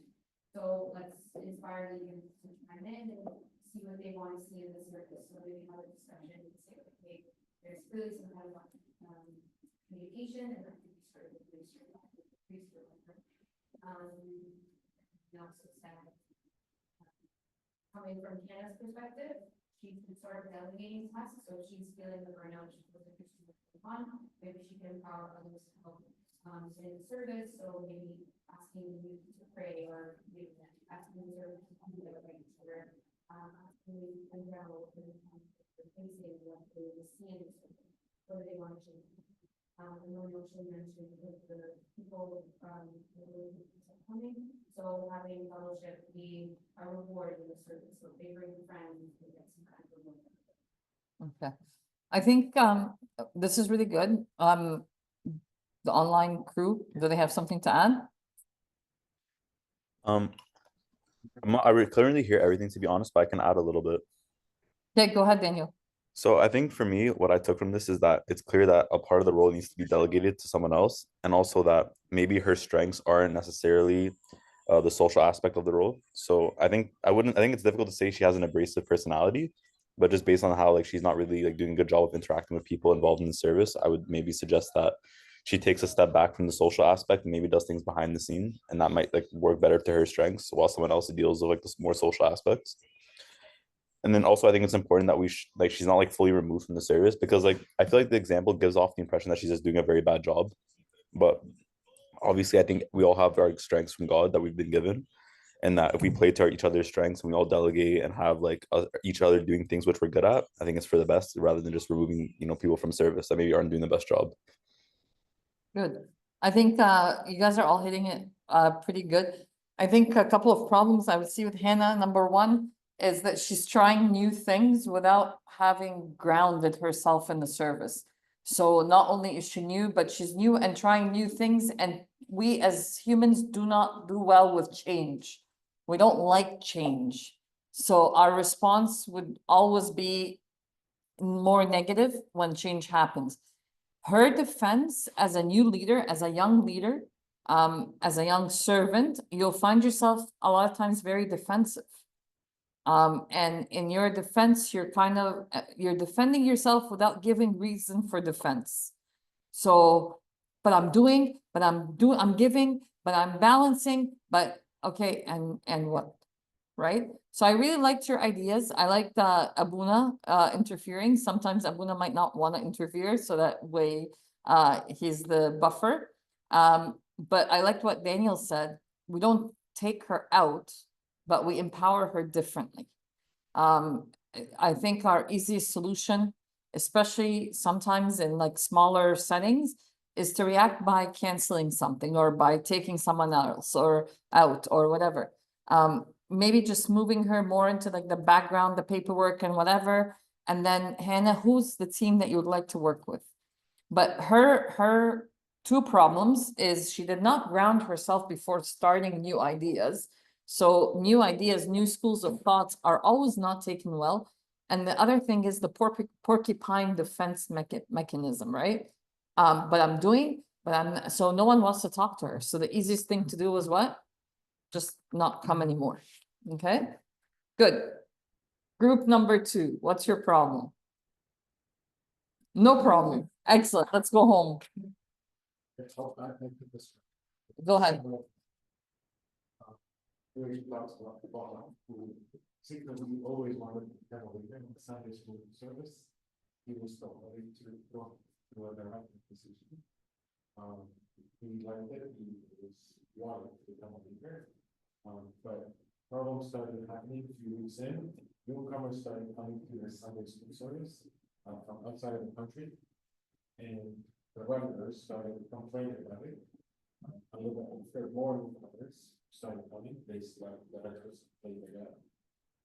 So let's inspire the youth to chime in and see what they want to see in the service. So maybe have a discussion and say, okay, there's really some kind of communication, and that could be sort of administered by the priest or whatever. We also said, coming from Hannah's perspective, she can start delegating tasks, so if she's feeling the burnout, she feels like she's on, maybe she can empower others to help in the service, so maybe asking the youth to pray, or asking the service to do that, right, or asking in general for facing what they see in the service, what they want to change. And then we also mentioned with the people coming, so having fellowship be a reward in the service, so if they bring friends, they get some kind of reward. Okay. I think this is really good. The online crew, do they have something to add? I would currently hear everything, to be honest, but I can add a little bit. Okay, go ahead, Daniel. So I think for me, what I took from this is that it's clear that a part of the role needs to be delegated to someone else, and also that maybe her strengths aren't necessarily the social aspect of the role. So I think it's difficult to say she has an abrasive personality, but just based on how like she's not really like doing a good job of interacting with people involved in the service, I would maybe suggest that she takes a step back from the social aspect and maybe does things behind the scene, and that might like work better to her strengths while someone else deals with like the more social aspects. And then also I think it's important that she's not like fully removed from the service, because like I feel like the example gives off the impression that she's just doing a very bad job. But obviously I think we all have our strengths from God that we've been given, and that if we play to each other's strengths and we all delegate and have like each other doing things which we're good at, I think it's for the best, rather than just removing people from service that maybe aren't doing the best job. Good. I think you guys are all hitting it pretty good. I think a couple of problems I would see with Hannah. Number one is that she's trying new things without having grounded herself in the service. So not only is she new, but she's new and trying new things. And we as humans do not do well with change. We don't like change. So our response would always be more negative when change happens. Her defense as a new leader, as a young leader, as a young servant, you'll find yourself a lot of times very defensive. And in your defense, you're you're defending yourself without giving reason for defense. So, but I'm giving, but I'm balancing, but okay, and what, right? So I really liked your ideas. I liked Abuna interfering. Sometimes Abuna might not want to interfere, so that way he's the buffer. But I liked what Daniel said. We don't take her out, but we empower her differently. I think our easiest solution, especially sometimes in like smaller settings, is to react by canceling something or by taking someone else or out or whatever. Maybe just moving her more into like the background, the paperwork and whatever. And then Hannah, who's the team that you would like to work with? But her two problems is she did not ground herself before starting new ideas. So new ideas, new schools of thoughts are always not taken well. And the other thing is the porcupine defense mechanism, right? But so no one wants to talk to her. So the easiest thing to do was what? Just not come anymore. Okay, good. Group number 2, what's your problem? No problem. Excellent. Let's go home. Go ahead. We talked about the bottom, who secretly always wanted to have a leader in the Sunday school service. He was still ready to go to a direct position. He liked it, he was wanted to become a leader. But problems started happening a few weeks in. Newcomers started coming to the Sunday school service from outside of the country. And the regulars started complaining about it. A little bit unfair, more newcomers started coming, they like the regulars played it out.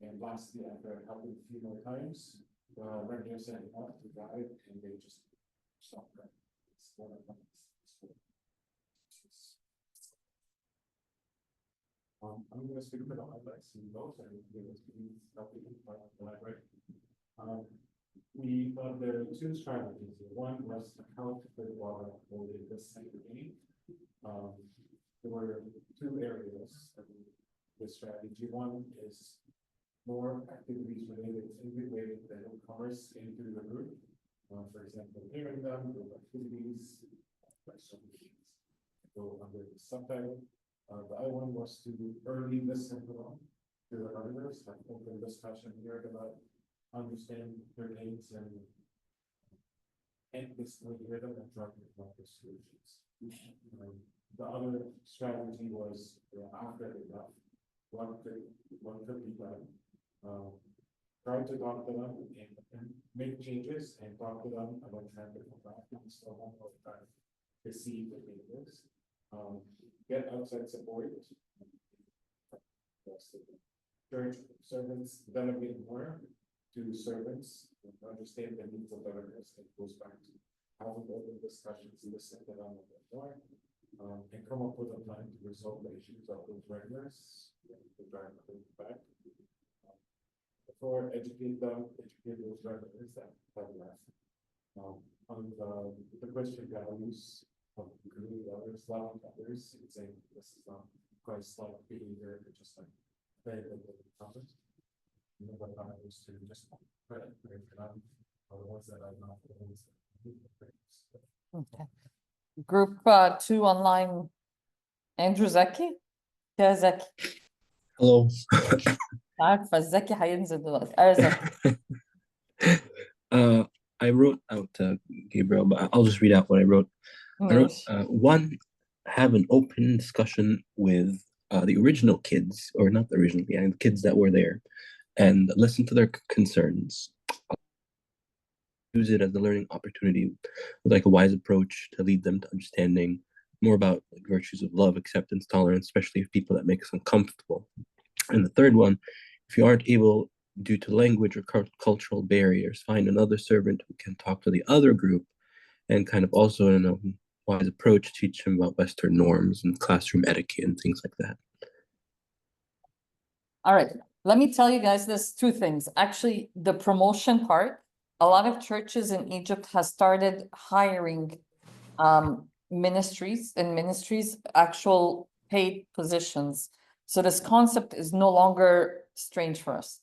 And lastly, after helping a few more times, the regulars said enough to guide and they just stopped that. I'm gonna speak about highlights and those and give us helping elaborate. We thought there were two strategies. One was account for water for the second game. There were two areas of the strategy. One is more activities related to integrating the newcomers into the group. For example, hearing them, group activities, like some things go under the subtitle. The other one was to early listen to them, to the others, like open discussion here about understand their needs and basically hear them and try to come up with solutions. The other strategy was after they left, what could be done. Try to talk to them and make changes and talk to them about trying to come back and still home all the time to see the changes. Get outside support. Church servants delegate more to servants, understand the needs of the learners. It goes back to having open discussions, listen to them a bit more, and come up with a plan to resolve the issues of those learners, to drive them back. Before educate those learners that have left. On the Christian values of community others, loving others, and saying this is not Christ-like behavior, but just like very good content. You know, but others to just pray for them, or the ones that are not the ones that need the prayers. Okay. Group 2 online, Andrew Zaki. يا زكي. Hello. عارفة زكي هينزل دلوقتي. زكي. I wrote out Gabriel, but I'll just read out what I wrote. I wrote one, have an open discussion with the original kids, or not the original, yeah, the kids that were there, and listen to their concerns. Use it as a learning opportunity with like a wise approach to lead them to understanding more about like, virtues of love, acceptance, tolerance, especially if people that make us uncomfortable. And the third one, if you aren't able due to language or cultural barriers, find another servant who can talk to the other group and kind of also in a wise approach teach them about Western norms and classroom etiquette and things like that. All right, let me tell you guys this two things. Actually, the promotion part, a lot of churches in Egypt has started hiring ministries, actual paid positions. So this concept is no longer strange for us.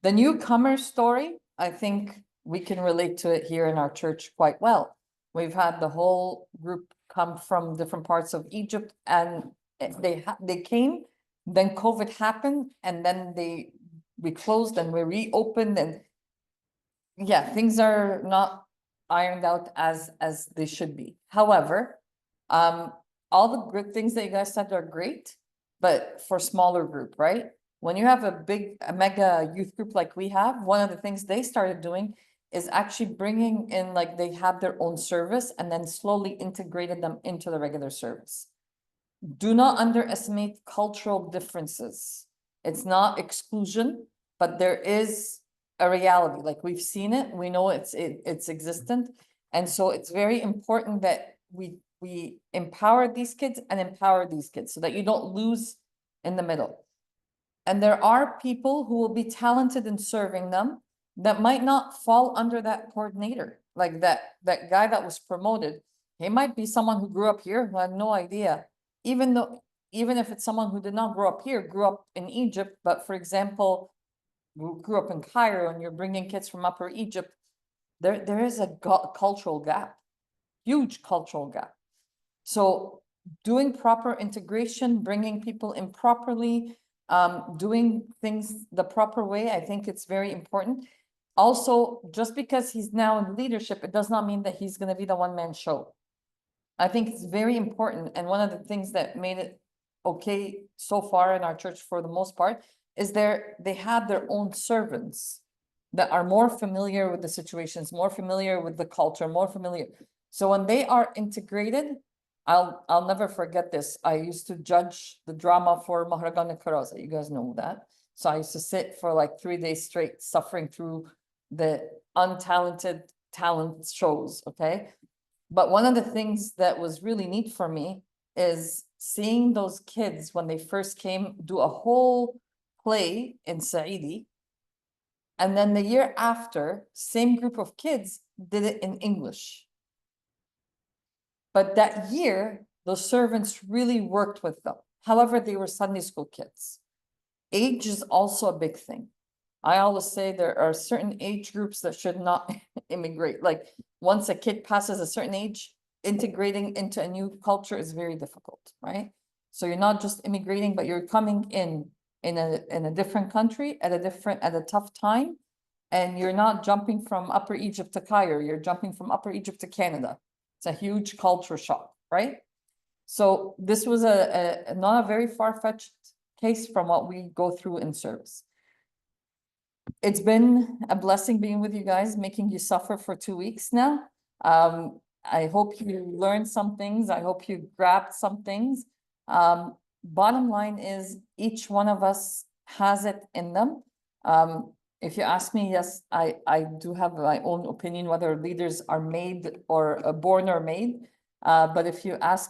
The newcomer story, I think we can relate to it here in our church quite well. We've had the whole group come from different parts of Egypt, and they came, then COVID happened, and then we closed and we reopened, and yeah, things are not ironed out as they should be. However, all the good things that you guys said are great, but for smaller group, right? when you have a mega youth group like we have, one of the things they started doing is actually bringing in, like, they had their own service and then slowly integrated them into the regular service. Do not underestimate cultural differences. It's not exclusion, but there is a reality. Like, we've seen it, we know it's existent. And so it's very important that we empower these kids and empower these kids so that you don't lose in the middle. And there are people who will be talented in serving them that might not fall under that coordinator. Like that guy that was promoted, he might be someone who grew up here who had no idea. Even if it's someone who did not grow up here, grew up in Egypt, but for example, who grew up in Cairo, and you're bringing kids from Upper Egypt, there is a cultural gap, huge cultural gap. So doing proper integration, bringing people in properly, doing things the proper way, I think it's very important. Also, just because he's now in leadership, it does not mean that he's going to be the one-man show. I think it's very important. And one of the things that made it okay so far in our church, for the most part, is they have their own servants that are more familiar with the situations, more familiar with the culture, more familiar. So when they are integrated, I'll never forget this. I used to judge the drama for Maharagan and Karoza. You guys know that. So I used to sit for like 3 days straight, suffering through the untalented talent shows, okay? But one of the things that was really neat for me is seeing those kids when they first came do a whole play in Saidi. And then the year after, same group of kids did it in English. But that year, those servants really worked with them. However, they were Sunday school kids. Age is also a big thing. I always say there are certain age groups that should not immigrate. Like, once a kid passes a certain age, integrating into a new culture is very difficult, right? So you're not just immigrating, but you're coming in a different country at a tough time. And you're not jumping from Upper Egypt to Cairo, you're jumping from Upper Egypt to Canada. It's a huge culture shock, right? So this was not a very far-fetched case from what we go through in service. It's been a blessing being with you guys, making you suffer for 2 weeks now. I hope you learned some things. I hope you grabbed some things. Bottom line is, each one of us has it in them. If you ask me, yes, I do have my own opinion whether leaders are made or born or made. But if you ask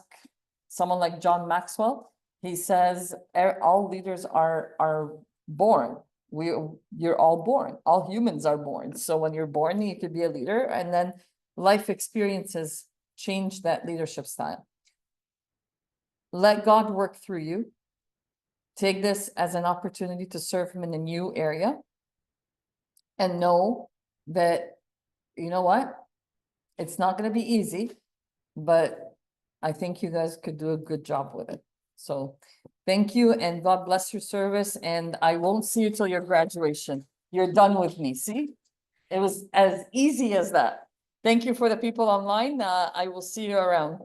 someone like John Maxwell, he says all leaders are born. You're all born. All humans are born. So when you're born, you could be a leader, and then life experiences change that leadership style. Let God work through you. Take this as an opportunity to serve him in a new area. And know that, you know what? It's not going to be easy, but I think you guys could do a good job with it. So thank you, and God bless your service. And I won't see you till your graduation. You're done with me. See, it was as easy as that. Thank you for the people online. I will see you around.